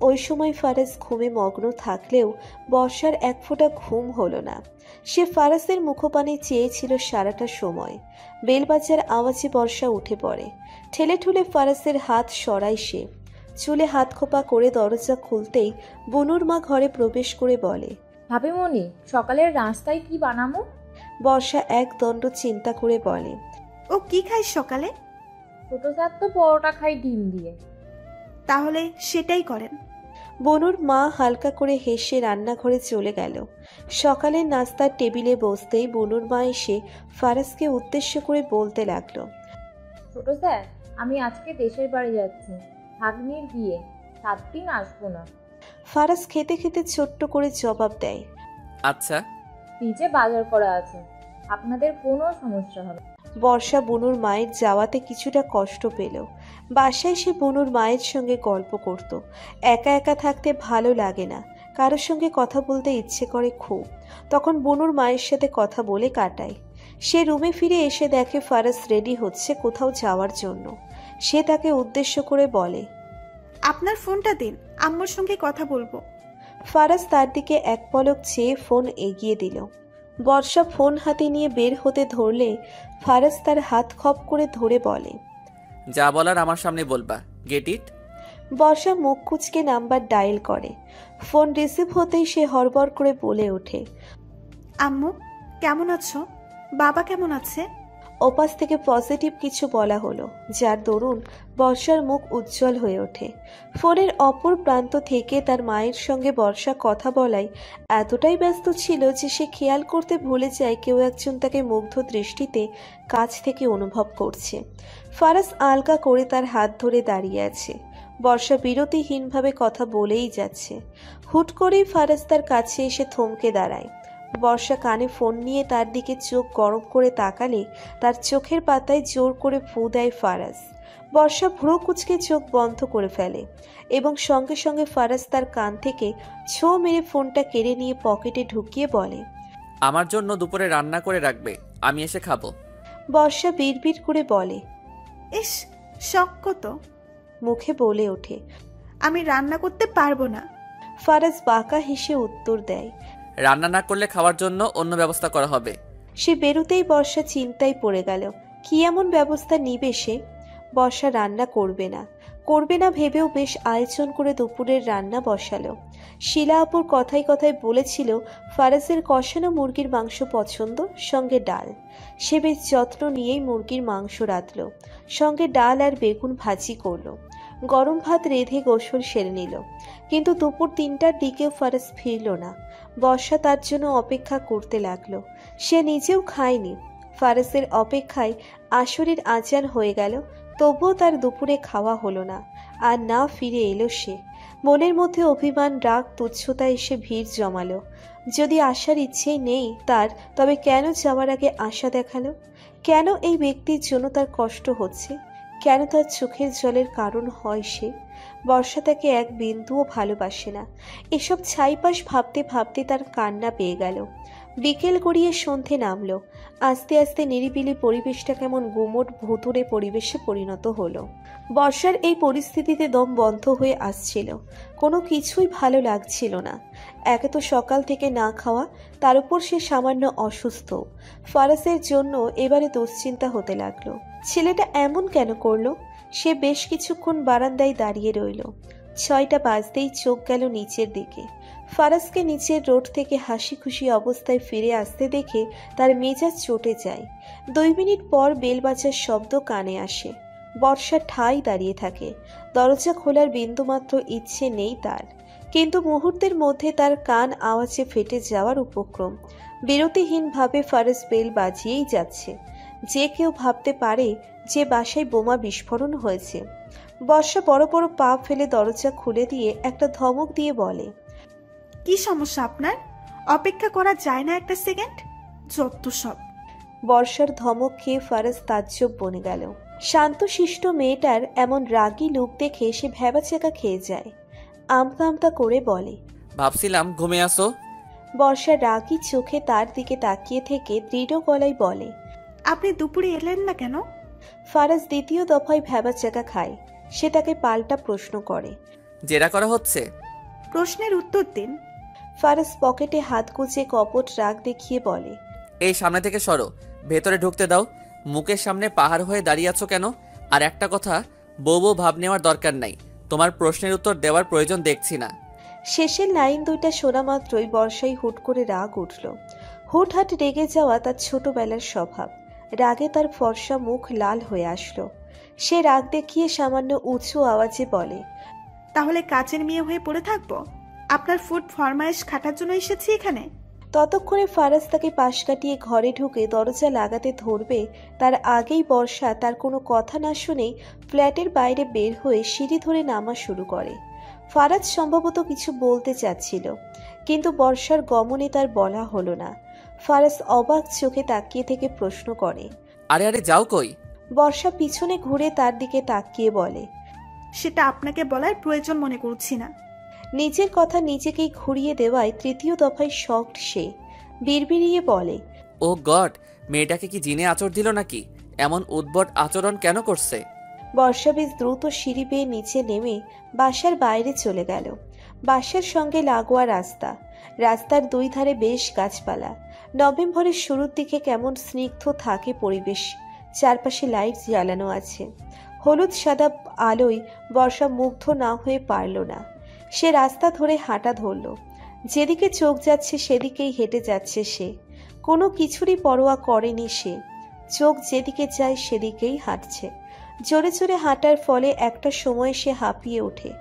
ওই সময় ফারাজ ঘুমে মগ্ন থাকলেও বর্ষার এক ফোঁটা ঘুম হলো না। সে ফারাজের মুখপানে চেয়েছিল সারাটা সময়। বেলবাজার আওয়াজে বর্ষা উঠে পড়ে। ঠেলে ঠুলে ফারাজের হাত সরায় সে। চুলে হাত খোপা করে দরজা খুলতেই বনুর মা ঘরে প্রবেশ করে বলে, ভাবিমণি, সকালের রাস্তায় কি বানাবো? বর্ষা এক দণ্ড চিন্তা করে বলে, ও কি খায় সকালে? ছোট চার তো পরোটা খাই ডিম দিয়ে। তাহলে সেটাই করেন। বনুর মা হালকা করে হেসে রান্নাঘরে চলে গেল। সকালের নাস্তার টেবিলে বসতেই বনুর মা এসে ফারাজকে উদ্দেশ্য করে বলতে লাগলো, ছোট স্যার, আমি আজকে দেশের বাড়ি যাচ্ছি, ভাগ্নির বিয়ে, 7 দিন আসবো না। ফারাজ খেতে খেতে ছোট্ট করে জবাব দেয়, আচ্ছা। ফ্রিজে বাজার করা আছে, আপনাদের কোনো সমস্যা হবে। বর্ষা বনুর মায়ের যাওয়াতে কিছুটা কষ্ট পেল। বাসায় সে বনুর মায়ের সঙ্গে গল্প করত। একা একা থাকতে ভালো লাগে না, কারোর সঙ্গে কথা বলতে ইচ্ছে করে খুব। তখন বনুর মায়ের সাথে কথা বলে কাটায়। সে রুমে ফিরে এসে দেখে ফারাজ রেডি হচ্ছে কোথাও যাওয়ার জন্য। সে তাকে উদ্দেশ্য করে বলে, আপনার ফোনটা দিন, আম্মুর সঙ্গে কথা বলবো। ফারাজ তার দিকে এক পলক চেয়ে ফোন এগিয়ে দিল। বর্ষা ফোন হাতে নিয়ে বের হতে ধরলে ফারাজ তার হাত খপ করে ধরে বলে, যা বলার আমার সামনে বলবা, গেট ইট। বর্ষা মুখ কুচকে নাম্বার ডায়াল করে। ফোন রিসিভ হতেই সে হড়বড় করে বলে ওঠে, আম্মু কেমন আছো? বাবা কেমন আছে? ওপাশ থেকে পজিটিভ কিছু বলা হলো, যার দরুন বর্ষার মুখ উজ্জ্বল হয়ে ওঠে। ফোনের অপর প্রান্ত থেকে তার মায়ের সঙ্গে বর্ষা কথা বলায় এতটাই ব্যস্ত ছিল যে সে খেয়াল করতে ভুলে যায় কেউ একজন তাকে মুগ্ধ দৃষ্টিতে কাছ থেকে অনুভব করছে। ফারাজ আলগা করে তার হাত ধরে দাঁড়িয়ে আছে। বর্ষা বিরতিহীনভাবে কথা বলেই যাচ্ছে। হুট করেই ফারাজ তার কাছে এসে থমকে দাঁড়ায়। বর্ষা কানে ফোন নিয়ে তার দিকে চোখ গরম করে তাকালে তার চোখের পাতায় জোর করে ফু দেয় ফারাজ। বর্ষা ভ্রু কুচকে চোখ বন্ধ করে ফেলে এবং সঙ্গে সঙ্গে ফারাজ তার কান থেকে ছো মেরে ফোনটা কেড়ে নিয়ে পকেটে ঢুকিয়ে বলে, আমার জন্য দুপুরে রান্না করে রাখবে, আমি এসে খাবো। বর্ষা বিড়বিড় করে বলে, ইস, শখ কত। মুখে বলে ওঠে, আমি রান্না করতে পারবো না। ফারাজ বাঁকা হেসে উত্তর দেয়, রান্না না করলে খাওয়ার জন্য অন্য ব্যবস্থা করা হবে। সে বেরোতেই বর্ষা চিন্তায় পড়ে গেল, কি এমন ব্যবস্থা নিবে সে। বর্ষা রান্না করবে না ভেবেও বেশ আয়োজন করে দুপুরের রান্না বসালো। শিলা আপুর কথায় কথায় বলেছিল ফারাজের কষানো মুরগির মাংস পছন্দ, সঙ্গে ডাল। সে বেশ যত্ন নিয়েই মুরগির মাংস রাঁধল, সঙ্গে ডাল আর বেগুন ভাজি করলো। গরম ভাত রেঁধে গোসল সেরে নিল। কিন্তু দুপুর 3টার দিকেও ফারাজ ফিরল না। বর্ষা তার জন্য অপেক্ষা করতে লাগলো। সে নিজেও খায়নি। ফারাজের অপেক্ষায় আসরের আজান হয়ে গেল, তবুও তার দুপুরে খাওয়া হলো না। আর না ফিরে এলো সে। মনের মধ্যে অভিমান, রাগ, তুচ্ছতা এসে ভিড় জমালো। যদি আসার ইচ্ছেই নেই তার, তবে কেন যাওয়ার আগে আশা দেখালো? কেন এই ব্যক্তির জন্য তার কষ্ট হচ্ছে? কেন তার চোখের জলের কারণ হয় সে? বর্ষা তাকে এক বিন্দুও ভালোবাসে না। এসব ছাইপাশ ভাবতে ভাবতে তার কান্না পেয়ে গেল। বিকেল গড়িয়ে সন্ধে নামলো। আস্তে আস্তে নিরিবিলি পরিবেশটা কেমন গুমোট ভুতুড়ে পরিবেশে পরিণত হলো। বর্ষার এই পরিস্থিতিতে দম বন্ধ হয়ে আসছিল। কোনো কিছুই ভালো লাগছিল না। একে তো সকাল থেকে না খাওয়া, তার উপর সে সামান্য অসুস্থ। ফারাজের জন্য এবারে দুশ্চিন্তা হতে লাগলো। ছেলেটা এমন কেন করলো? সে বেশ কিছুক্ষণ বারান্দায় দাঁড়িয়ে রইল। 6টা বাজতেই চোখ গেল নিচের দিকে। ফারাজকে নিচের রোড থেকে হাসি খুশি অবস্থায় ফিরে আসতে দেখে তার মেজাজ চটে যায়। 2 মিনিট পর বেল বাজার শব্দ কানে আসে। বর্ষা ঠাই দাঁড়িয়ে থাকে। দরজা খোলার বিন্দুমাত্র ইচ্ছে নেই তার, কিন্তু মুহূর্তের মধ্যে তার কান আওয়াজে ফেটে যাওয়ার উপক্রম। বিরতিহীনভাবে ফারাজ বেল বাজিয়েই যাচ্ছে। যে কেউ ভাবতে পারে যে বাসায় বোমা বিস্ফোরণ হয়েছে। বর্ষা বড় বড় পা ফেলে দরজা খুলে দিয়ে একটা ধমক দিয়ে বলে, কি সমস্যা আপনার? অপেক্ষা করা যায় না একটা সেকেন্ড? যত সব। বর্ষার ধমক খেয়ে ফারাজ তাজ্জব বনে গেল। শান্তশিষ্ট মেয়েটার এমন রাগী লুক দেখে সে ভ্যাবাচ্যাকা খেয়ে যায়। আমতা আমতা করে বলে, ভাবছিলাম ঘুমে আসো। বর্ষা রাগী চোখে তার দিকে তাকিয়ে থেকে দৃঢ় গলায় বলে, আপনি দুপুরে এলেন না কেন? ফারাজ দ্বিতীয় দফায় ভ্যাবাচ্যাকা খায়। সে তাকে পাল্টা প্রশ্ন করে, জেরা করা হচ্ছে? প্রশ্নের উত্তর দিন। ফারাজ পকেটে হাত গুজে কপট রাগ দেখিয়ে বলে, এই সামনে থেকে সরো, ভেতরে ঢুকতে দাও। মুখের সামনে পাহাড় হয়ে দাঁড়িয়ে আছো কেন? আর একটা কথা, বউ বউ ভাব নেওয়ার দরকার নাই। তোমার প্রশ্নের উত্তর দেওয়ার প্রয়োজন দেখছি না। শেষের লাইন দুইটা শোনা মাত্রই বর্ষায় হুট করে রাগ উঠল। হুটহাট রেগে যাওয়া তার ছোটবেলার স্বভাব। রাগে তার ফর্সা মুখ লাল হয়ে আসলো। সে রাগ দেখিয়ে সামান্য উঁচু আওয়াজে বলে, তাহলে কাজের মেয়ে হয়ে পড়ে থাকবো? আপনার ফুড ফরমায়েশ খাটার জন্য এসেছি এখানে। ততক্ষণে ফারাজ তাকে পাশ কাটিয়ে ঘরে ঢুকে দরজা লাগাতে ধরবে তার আগেই বর্ষা তার কোনো কথা না শুনেই ফ্ল্যাটের বাইরে বের হয়ে সিঁড়ি ধরে নামা শুরু করে। ফারাজ সম্ভবত কিছু বলতে চাচ্ছিল, কিন্তু বর্ষার গমনে তার বলা হলো না। ফারাজ অবাক চোখে তাকিয়ে থেকে প্রশ্ন করে, আরে আরে যাও কই? বর্ষা পিছনে ঘুরে তার দিকে তাকিয়ে বলে, সেটা আপনাকে বলার প্রয়োজন মনে করছি না। নিজের কথা নিজেকেই ঘুরিয়ে দেওয়ায় তৃতীয় দফায় শকড সে। বিড়বিড়িয়ে বলে, ও গড, মেয়েটাকে কি জিনে আঁচড় দিল নাকি? এমন উদ্ভট আচরণ কেন করছে? বর্ষা বেশ দ্রুত সিঁড়ি বেয়ে নিচে নেমে বাসার বাইরে চলে গেল। বাসার সঙ্গে লাগোয়া রাস্তা, রাস্তার দুই ধারে বেশ গাছপালা। নভেম্বরের শুরুর দিকে কেমন স্নিগ্ধ থাকে পরিবেশ। চারপাশে লাইট জ্বালানো আছে। হলুদ সাদা আলোয় বর্ষা মুগ্ধ না হয়ে পারল না। সে রাস্তা ধরে হাঁটা ধরল। যেদিকে চোখ যাচ্ছে সেদিকেই হেঁটে যাচ্ছে সে। কোনো কিছুরই পরোয়া করেনি সে। চোখ যেদিকে যায় সেদিকেই হাঁটছে। জোরে জোরে হাঁটার ফলে একটা সময় সে হাঁপিয়ে ওঠে।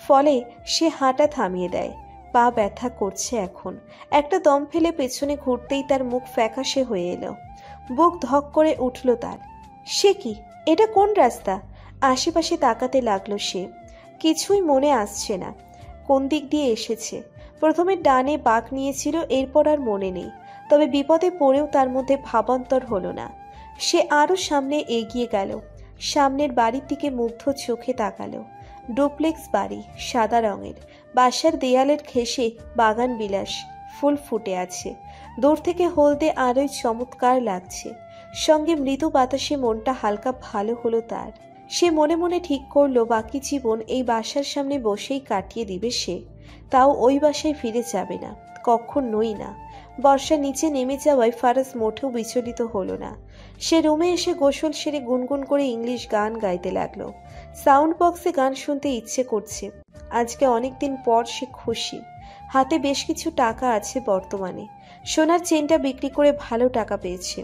ফলে সে হাঁটা থামিয়ে দেয়। পা ব্যথা করছে এখন। একটা দম ফেলে পেছনে ঘুরতেই তার মুখ ফ্যাকাশে হয়ে এলো। বুক ধক করে উঠল তার। সে কি, এটা কোন রাস্তা? আশেপাশে তাকাতে লাগলো সে। কিছুই মনে আসছে না কোন দিক দিয়ে এসেছে। প্রথমে ডানে বাঁক নিয়েছিল, এরপর আর মনে নেই। তবে বিপদে পড়েও তার মধ্যে ভাবান্তর হলো না। সে আরো সামনে এগিয়ে গেল। সামনের বাড়ির দিকে মুগ্ধ চোখে তাকালো। ডুপ্লেক্স বাড়ি, সাদা রঙের। বাসার দেয়ালের ঘেঁষে বাগান বিলাস, ফুল ফুটে আছে। দূর থেকে হলদে আলোয় চমৎকার লাগছে। সঙ্গে মৃদু বাতাসে মনটা হালকা ভালো হলো তার। সে মনে মনে ঠিক করলো বাকি জীবন এই বাসার সামনে বসেই কাটিয়ে দিবে সে। তাও ওই বাসায় ফিরে যাবে না, কখনোই না। বর্ষা নিচে নেমে যাওয়ায় ফারাজ মোটেও বিচলিত হলো না। সে রুমে এসে গোসল সেরে গুনগুন করে ইংলিশ গান গাইতে লাগলো। সাউন্ড বক্সে গান শুনতে ইচ্ছে করছে। আজকে অনেকদিন পর সে খুশি। হাতে বেশ কিছু টাকা আছে বর্তমানে। সোনার চেনটা বিক্রি করে ভালো টাকা পেয়েছে।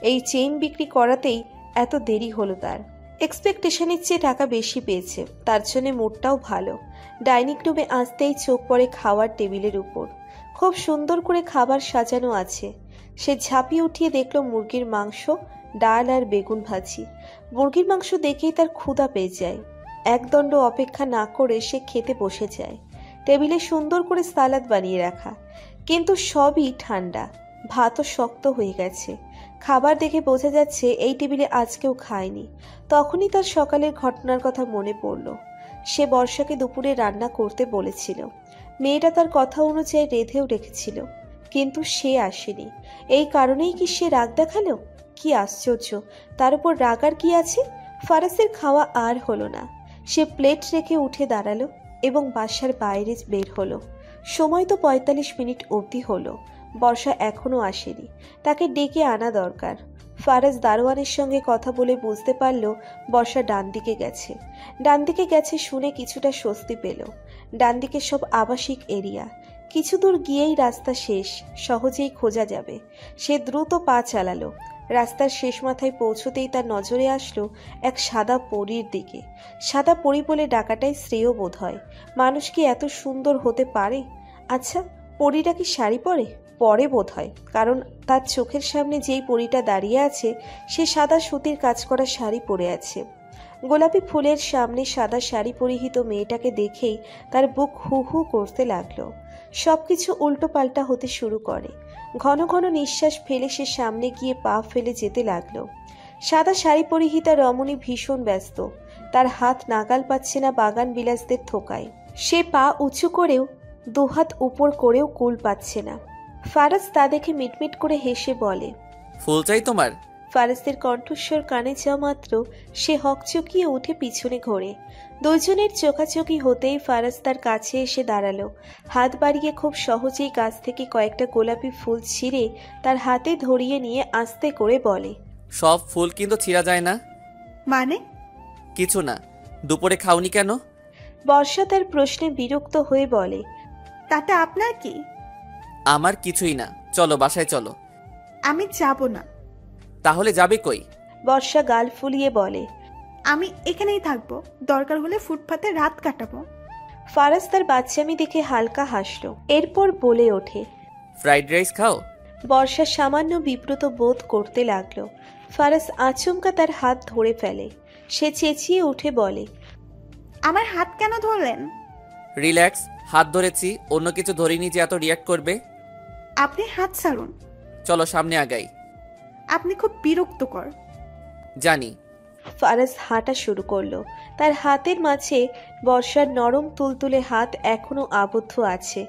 এই চেইন বিক্রি করাতেই এত দেরি হলো তার। এক্সপেকটেশনের চেয়ে টাকা বেশি পেয়েছে, তার জন্য মুডটাও ভালো। ডাইনিং রুমে আসতেই চোখ পড়ে খাওয়ার টেবিলের উপর। খুব সুন্দর করে খাবার সাজানো আছে। সে ঝাঁপিয়ে উঠিয়ে দেখলো মুরগির মাংস, ডাল আর বেগুন ভাজি। মুরগির মাংস দেখেই তার ক্ষুধা পেয়ে যায়। একদণ্ড অপেক্ষা না করে সে খেতে বসে যায়। টেবিলে সুন্দর করে সালাদ বানিয়ে রাখা, কিন্তু সবই ঠান্ডা। ভাতও শক্ত হয়ে গেছে। খাবার দেখে বোঝা যাচ্ছে এই টেবিলে আজকেও খায়নি। তখনই তার সকালের ঘটনার কথা মনে পড়ল। সে বর্ষাকে দুপুরে রান্না করতে বলেছিল। মেয়েটা তার কথা অনুযায়ী রেঁধেও রেখেছিল, কিন্তু সে আসেনি। এই কারণেই কি সে রাগ দেখালো? কি আশ্চর্য! তার উপর রাগ আর কি আছে? ফারাজের খাওয়া আর হলো না। সে প্লেট রেখে উঠে দাঁড়ালো এবং বাসার বাইরে বের হলো। সময় তো ৪৫ মিনিট অবধি হলো। বর্ষা এখনো আসেনি। তাকে ডেকে আনা দরকার। ফারাজ দারোয়ানের সঙ্গে কথা বলে বুঝতে পারল বর্ষা ডান দিকে গেছে। ডান দিকে গেছে শুনে কিছুটা স্বস্তি পেল। ডান দিকে সব আবাসিক এরিয়া। কিছু দূর গিয়েই রাস্তা শেষ, সহজেই খোঁজা যাবে। সে দ্রুত পা চালালো। রাস্তার শেষ মাথায় পৌঁছতেই তার নজরে আসলো এক সাদা পরীর দিকে। সাদা পরী বলে ডাকাটাই শ্রেয় বোধ হয়। মানুষ কি এত সুন্দর হতে পারে? আচ্ছা, পরীটা কি শাড়ি পরে? পরে বোধ হয়, কারণ তার চোখের সামনে যেই পরীটা দাঁড়িয়ে আছে সে সাদা সুতির কাজ করা শাড়ি পরে আছে। গোলাপি ফুলের সামনে সাদা শাড়ি পরিহিত মেয়েটাকে দেখেই তার বুক হু হু করতে লাগলো। সবকিছু উল্টোপাল্টা হতে শুরু করে। ঘন ঘন নিঃশ্বাস ফেলে সে সামনে গিয়ে পা ফেলে যেতে লাগলো। সাদা শাড়ি পরিহিতা রমণী ভীষণ ব্যস্ত, তার হাত নাগাল পাচ্ছে না বাগান বিলাসদের থোকায়। সে পা উঁচু করেও দুহাত উপর করেও কুল পাচ্ছে না। ফারাজ তা দেখে মিটমিট করে হেসে বলে, ফুল চাই তোমার? ফারাজের কণ্ঠস্বর কানে যাওয়া মাত্র সে হকচকিয়ে উঠে পিছনে ঘোরে। দুজনের চোখাচোখি হতেই ফারাজ তার কাছে এসে দাঁড়ালো। হাত বাড়িয়ে খুব সহজেই গাছ থেকে কয়েকটা গোলাপি ফুল ছিঁড়ে তার হাতে ধরিয়ে নিয়ে আস্তে করে বলে, সব ফুল কিন্তু ছিঁড়া যায় না। মানে? কিছু না, দুপুরে খাওনি কেন? বর্ষা তার প্রশ্নে বিরক্ত হয়ে বলে, তাতে আপনার কি? আমার কিছুই না, চলো বাসায় চলো। আমি যাব না। তাহলে যাবে কই? বর্ষা গাল ফুলিয়ে বলে, আমি এখানেই থাকবো, দরকার হলে ফুটপাতে রাত কাটাবো। ফারাজ তার বাচ্চামি দেখে হালকা হাসলো। এরপর বলে ওঠে, ফ্রাইড রাইস খাও? বর্ষা সামান্য বিব্রত বোধ করতে লাগলো। ফারাজ আচমকা তার হাত ধরে ফেলে। সে চেঁচিয়ে উঠে বলে, আমার হাত কেন ধরলেন? রিল্যাক্স, হাত ধরেছি, অন্য কিছু ধরিনি যে এত রিয়াক্ট করবে। আপনি হাত ছাড়ুন। চলো সামনে আগাই। আপনি খুব বিরক্তকর। জানি। ফারাজ হাঁটা শুরু করলো। তার হাতের মাঝে বর্ষার নরম তুলতুলে হাত এখনো আবদ্ধ আছে।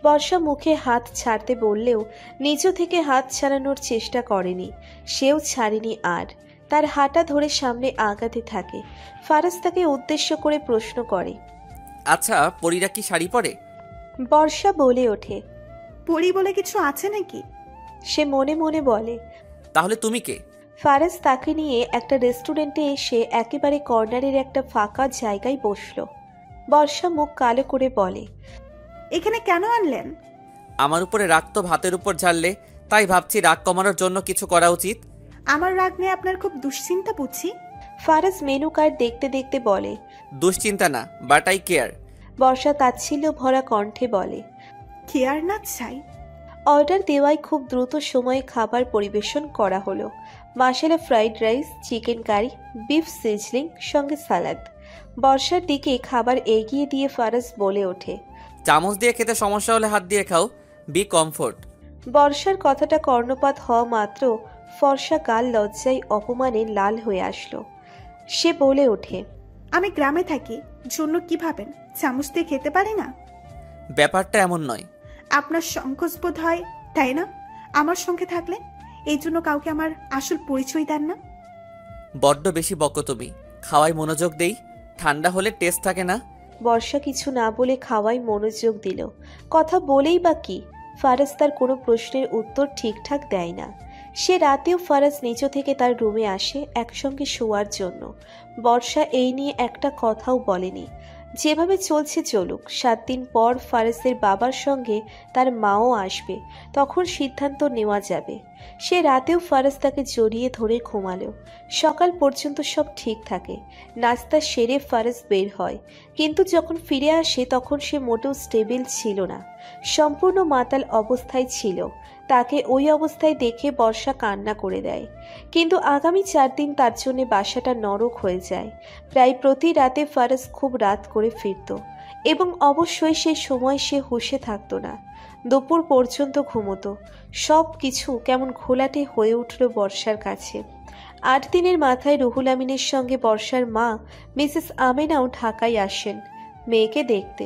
বর্ষা মুখে হাত ছাড়তে বললেও নিজ থেকে হাত ছাড়ানোর চেষ্টা করেনি, সেও ছাড়েনি আর। তার হাঁটা ধরে সামনে আগাতে থাকে। ফারাজ তাকে উদ্দেশ্য করে প্রশ্ন করে, আচ্ছা, পরীরা কি শাড়ি পরে? বর্ষা বলে ওঠে, পরি বলে কিছু আছে নাকি? সে মনে মনে বলে, তাহলে তুমি কে? ফারাজ তাকে নিয়ে একটা রেস্টুরেন্টে এসে একেবারে কর্নারের একটা ফাঁকা জায়গায় বসলো। বর্ষা মুখ কালো করে বলে, এখানে কেন আনলেন? আমার উপরে রাগ তো ভাতের উপর ঝাড়লে, তাই ভাবছি রাগ কমানোর জন্য কিছু করা উচিত। আমার রাগ নিয়ে আপনার খুব দুশ্চিন্তা বুঝছি। ফারাজ মেনু কার্ড দেখতে দেখতে বলে, দুশ্চিন্তা না, বাট আই কেয়ার। বর্ষা তাচ্ছিল্য ভরা কণ্ঠে বলে, কেয়ার না চাই। অর্ডার দেওয়ায় খুব দ্রুত সময়ে খাবার পরিবেশন করা হলো। Masala fried rice, chicken curry, beef sizzling, সঙ্গে সালাদ। বর্ষার দিকে খাবার এগিয়ে দিয়ে ফারাজ বলে ওঠে, চামচ দিয়ে খেতে সমস্যা হলে হাত দিয়ে খাও, বি কমফোর্ট। বর্ষার কথাটা কর্ণপাত হওয়া মাত্র ফর্সা গাল লজ্জায় অপমানে লাল হয়ে আসলো। সে বলে ওঠে, আমি গ্রামে থাকি, জন্য কি ভাবেন চামচ দিয়ে খেতে পারি না? ব্যাপারটা এমন নয়। আপনার সংকোচ বোধ হয়, তাই না? আমার সঙ্গে থাকলে এই জন্য কাউকে আমার আসল পরিচয় দেন না। বড্ড বেশি বকো তুমি, খাওয়ায় মনোযোগ দেই, ঠান্ডা হলে টেস্ট থাকে না। বর্ষা কিছু না বলে খাওয়ায় মনোযোগ দিল। কথা বলেই বা কি? ফারাজ তার কোনো প্রশ্নের উত্তর ঠিকঠাক দেয় না। সে রাতেও ফারাজ নিজ থেকে তার রুমে আসে একসঙ্গে শোয়ার জন্য। বর্ষা এই নিয়ে একটা কথাও বলেনি। যেভাবে চলছে চলুক, 7 দিন পর ফারাজের বাবার সঙ্গে তার মাও আসবে, তখন সিদ্ধান্ত নেওয়া যাবে। সে রাতেও ফারাজ তাকে জড়িয়ে ধরে ঘুমালো। সকাল পর্যন্ত সব ঠিক থাকে। নাস্তা সেরে ফারাজ বের হয়, কিন্তু যখন ফিরে আসে তখন সে মোটেও স্টেবল ছিল না, সম্পূর্ণ মাতাল অবস্থায় ছিল। তাকে ওই অবস্থায় দেখে বর্ষা কান্না করে দেয়। কিন্তু আগামী 4 দিন তার জন্য বাসাটা নরক হয়ে যায়। প্রায় প্রতি রাতে ফারাজ খুব রাত করে ফিরত, এবং অবশ্যই সেই সময় সে হুঁশে থাকতো না। দুপুর পর্যন্ত ঘুমতো। সব কিছু কেমন ঘোলাটে হয়ে উঠল বর্ষার কাছে। 8 দিনের মাথায় রুহুল আমিনের সঙ্গে বর্ষার মা মিসেস আমেনাও ঢাকায় আসেন মেয়েকে দেখতে।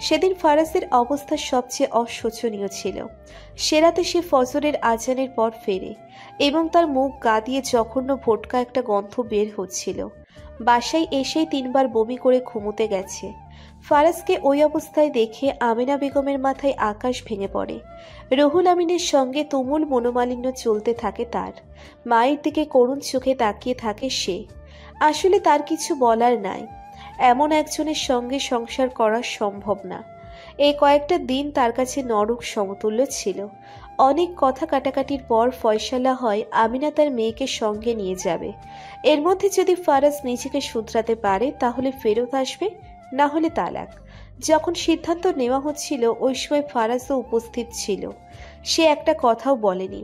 সেদিন ফারাজের অবস্থা সবচেয়ে অশোচনীয় ছিল। সে রাতে সে ফজরের আজানের পর ফেরে, এবং তার মুখ গা দিয়ে জঘন্য ভোটকা একটা গন্ধ বের হচ্ছিল। বাসায় এসেই 3 বার বমি করে ঘুমোতে গেছে। ফারাজকে ওই অবস্থায় দেখে আমেনা বেগমের মাথায় আকাশ ভেঙে পড়ে। রুহুল আমিনের সঙ্গে তুমুল মনোমালিন্য চলতে থাকে তার। মায়ের দিকে করুণ চোখে তাকিয়ে থাকে সে। আসলে তার কিছু বলার নাই, এমন একজনের সঙ্গে সংসার করা সম্ভব না। এই কয়েকটা দিন তার কাছে নরক সমতুল্য ছিল। অনেক কথা কাটাকাটির পর ফয়সালা হয় আমিনা তার মেয়েকে সঙ্গে নিয়ে যাবে। এর মধ্যে যদি ফারাজ নিজেকে শুধরাতে পারে তাহলে ফেরত আসবে, না হলে তালাক। যখন সিদ্ধান্ত নেওয়া হচ্ছিল ওই সময় ফারাজও উপস্থিত ছিল। সে একটা কথাও বলেনি।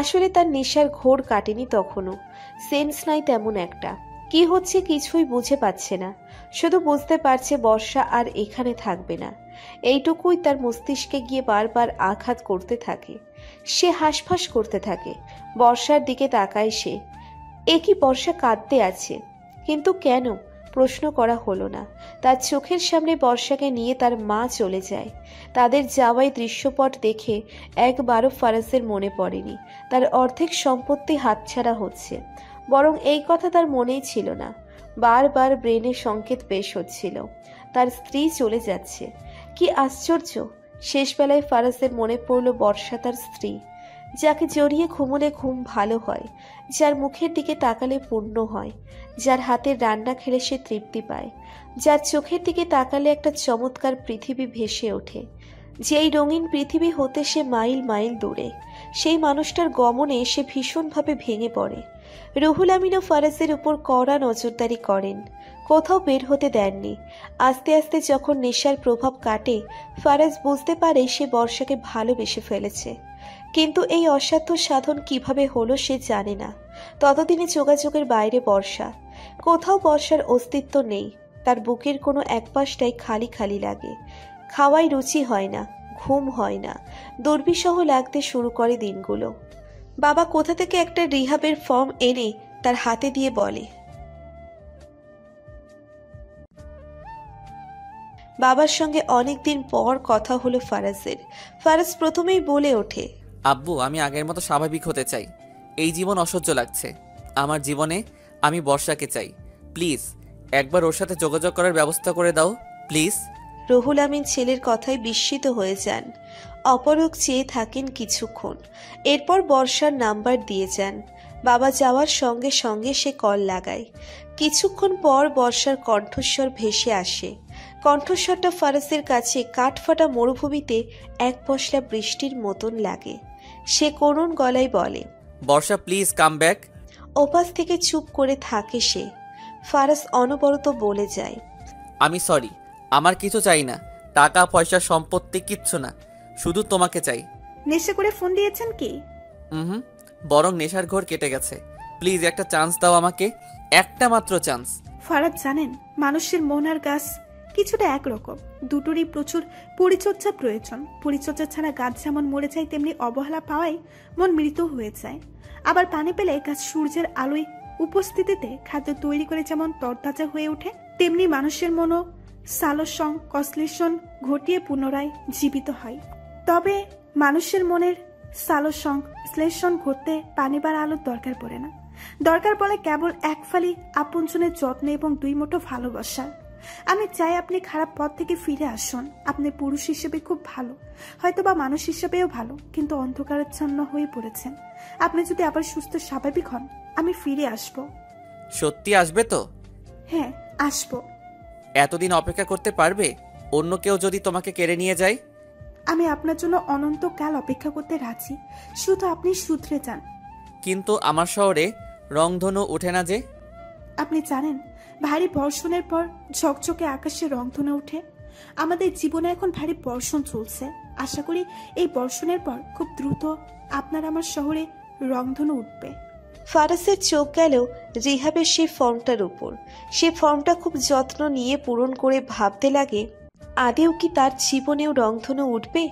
আসলে তার নেশার ঘোর কাটেনি তখনও, সেন্স নাই তেমন একটা। কি হচ্ছে কিছুই বুঝে পাচ্ছে না, শুধু বুঝতে পারছে বর্ষা আর এখানে থাকবে না। এইটুকুই তার মস্তিষ্কে গিয়ে বারবার আঘাত করতে থাকে। সে হাঁসফাঁস করতে থাকে। বর্ষার দিকে তাকায় সে। এ কি বর্ষা কাঁদতে আছে, কিন্তু কেন প্রশ্ন করা হলো না। তার চোখের সামনে বর্ষাকে নিয়ে তার মা চলে যায়। তাদের যাওয়াই দৃশ্যপট দেখে একবারও ফারাজের মনে পড়েনি তার অর্ধেক সম্পত্তি হাতছাড়া হচ্ছে, বরং এই কথা তার মনেই ছিল না। বারবার ব্রেনে সংকেত পেশ হচ্ছিল তার স্ত্রী চলে যাচ্ছে। কি আশ্চর্য, শেষবেলায় ফারাজের মনে পড়ল বর্ষা তার স্ত্রী, যাকে জড়িয়ে ঘুমোলে ঘুম ভালো হয়, যার মুখের দিকে তাকালে পূর্ণ হয়, যার হাতের রান্না খেলে সে তৃপ্তি পায়, যার চোখের দিকে তাকালে একটা চমৎকার পৃথিবী ভেসে ওঠে, যেই রঙিন পৃথিবী হতে সে মাইল মাইল দূরে। সেই মানুষটার গমনে সে ভীষণভাবে ভেঙে পড়ে। রুহুল আমিনও ফারাজের উপর কড়া নজরদারি করেন, কোথাও বের হতে দেননি। আস্তে আস্তে যখন নেশার প্রভাব কাটে, ফারাজ বুঝতে পারে সে বর্ষাকে ভালোবেসে ফেলেছে, কিন্তু এই অসাধ্য সাধন কিভাবে হলো সে জানে না। ততদিনে যোগাযোগের বাইরে বর্ষা, কোথাও বর্ষার অস্তিত্ব নেই। তার বুকের কোনো এক পাশটাই খালি খালি লাগে। খাওয়াই রুচি হয় না, ঘুম হয় না, দুর্বিষহ লাগতে শুরু করে দিনগুলো। বাবা কোথা থেকে একটা রিহাবের ফর্ম এনে তার হাতে দিয়ে বলে। বাবার সঙ্গে অনেকদিন পর কথা হলো ফারাজের। ফারাজ প্রথমেই বলে ওঠে, আব্বু, আমি আগের মতো স্বাভাবিক হতে চাই। এই জীবন অসহ্য লাগছে। আমার জীবনে আমি বর্ষাকে চাই। প্লিজ একবার ওর সাথে যোগাযোগ করার ব্যবস্থা করে দাও, প্লিজ। রুহুল আমিন ছেলের কথায় বিস্মিত হয়ে যান। অপরক চেয়ে থাকেন কিছুক্ষণ, এরপর বর্ষার নাম্বার দিয়ে যান। বাবা যাওয়ার সঙ্গে সঙ্গে সে কল লাগায়। কিছুক্ষণ পর বর্ষার কণ্ঠস্বর ভেসে আসে। কণ্ঠস্বরটা ফারাজের কাছে কাঠফাটা মরুভূমিতে এক পশলা বৃষ্টির মতন লাগে। সে করুণ গলায় বলে, বর্ষা প্লিজ কাম ব্যাক। ওপাশ থেকে চুপ করে থাকে সে। ফারাজ অনবরত বলে যায়, আমি সরি, আমার কিছু চাই না, টাকা পয়সা সম্পত্তি কিচ্ছু না, শুধু তোমাকে চাই। নেশা করে ফোন দিয়েছেন কি? হুম, বরং নেশার ঘোর কেটে গেছে। প্লিজ একটা চান্স দাও আমাকে, একটা মাত্র চান্স। ফারাজ জানেন, মানুষের মন আর গাছ কিছুটা একরকম, দুটোরই প্রচুর পরিচর্যা প্রয়োজন। পরিচর্যা ছাড়া গাছ যেমন মরে যায়, তেমনি অবহেলা পাওয়ায় মন মৃত হয়ে যায়। আবার পানি পেলে গাছ সূর্যের আলোয় উপস্থিতিতে খাদ্য তৈরি করে যেমন তরতাজা হয়ে ওঠে, তেমনি মানুষের মনও সালোসং কসলেশন ঘটিয়ে পুনরায় জীবিত হয়। তবে মানুষের মনের সালোসং বিশ্লেষণ ঘটতে পানি বা আলোর দরকার পড়ে না। দরকার পড়ে কেবল এক ফালি আপনজনের যত্ন এবং দুই মুঠো ভালোবাসা। আমি চাই আপনি খারাপ পথ থেকে ফিরে আসুন। আপনি পুরুষ হিসেবে খুব ভালো, হয়তো বা মানুষ হিসেবেও ভালো, কিন্তু অন্ধকারাচ্ছন্ন হয়ে পড়েছেন। আপনি যদি আবার সুস্থ স্বাভাবিক হন, আমি ফিরে আসব। সত্যি আসবে তো? হ্যাঁ, আসব। এতদিন অপেক্ষা করতে পারবে? অন্য কেউ যদি তোমাকে কেড়ে নিয়ে যায়? আমি আপনার জন্য অনন্তকাল অপেক্ষা করতে রাজি, শুধু আপনি শুধরে যান। কিন্তু আমার শহরে রংধনু ওঠে না যে? আপনি জানেন, ভারী বর্ষণের পর ঝকঝকে আকাশে রংধনু ওঠে। আমাদের জীবনে এখন ভারী বর্ষণ চলছে। আশা করি এই বর্ষণের পর খুব দ্রুত আপনার আমার শহরে রংধনু উঠবে। ফারাজের চোখ গেল রিহাবের সেই ফর্মটার উপর। সে ফর্মটা খুব যত্ন নিয়ে পূরণ করে ভাবতে লাগে, আদেও কি তার জীবনেও রংধনু উঠবে?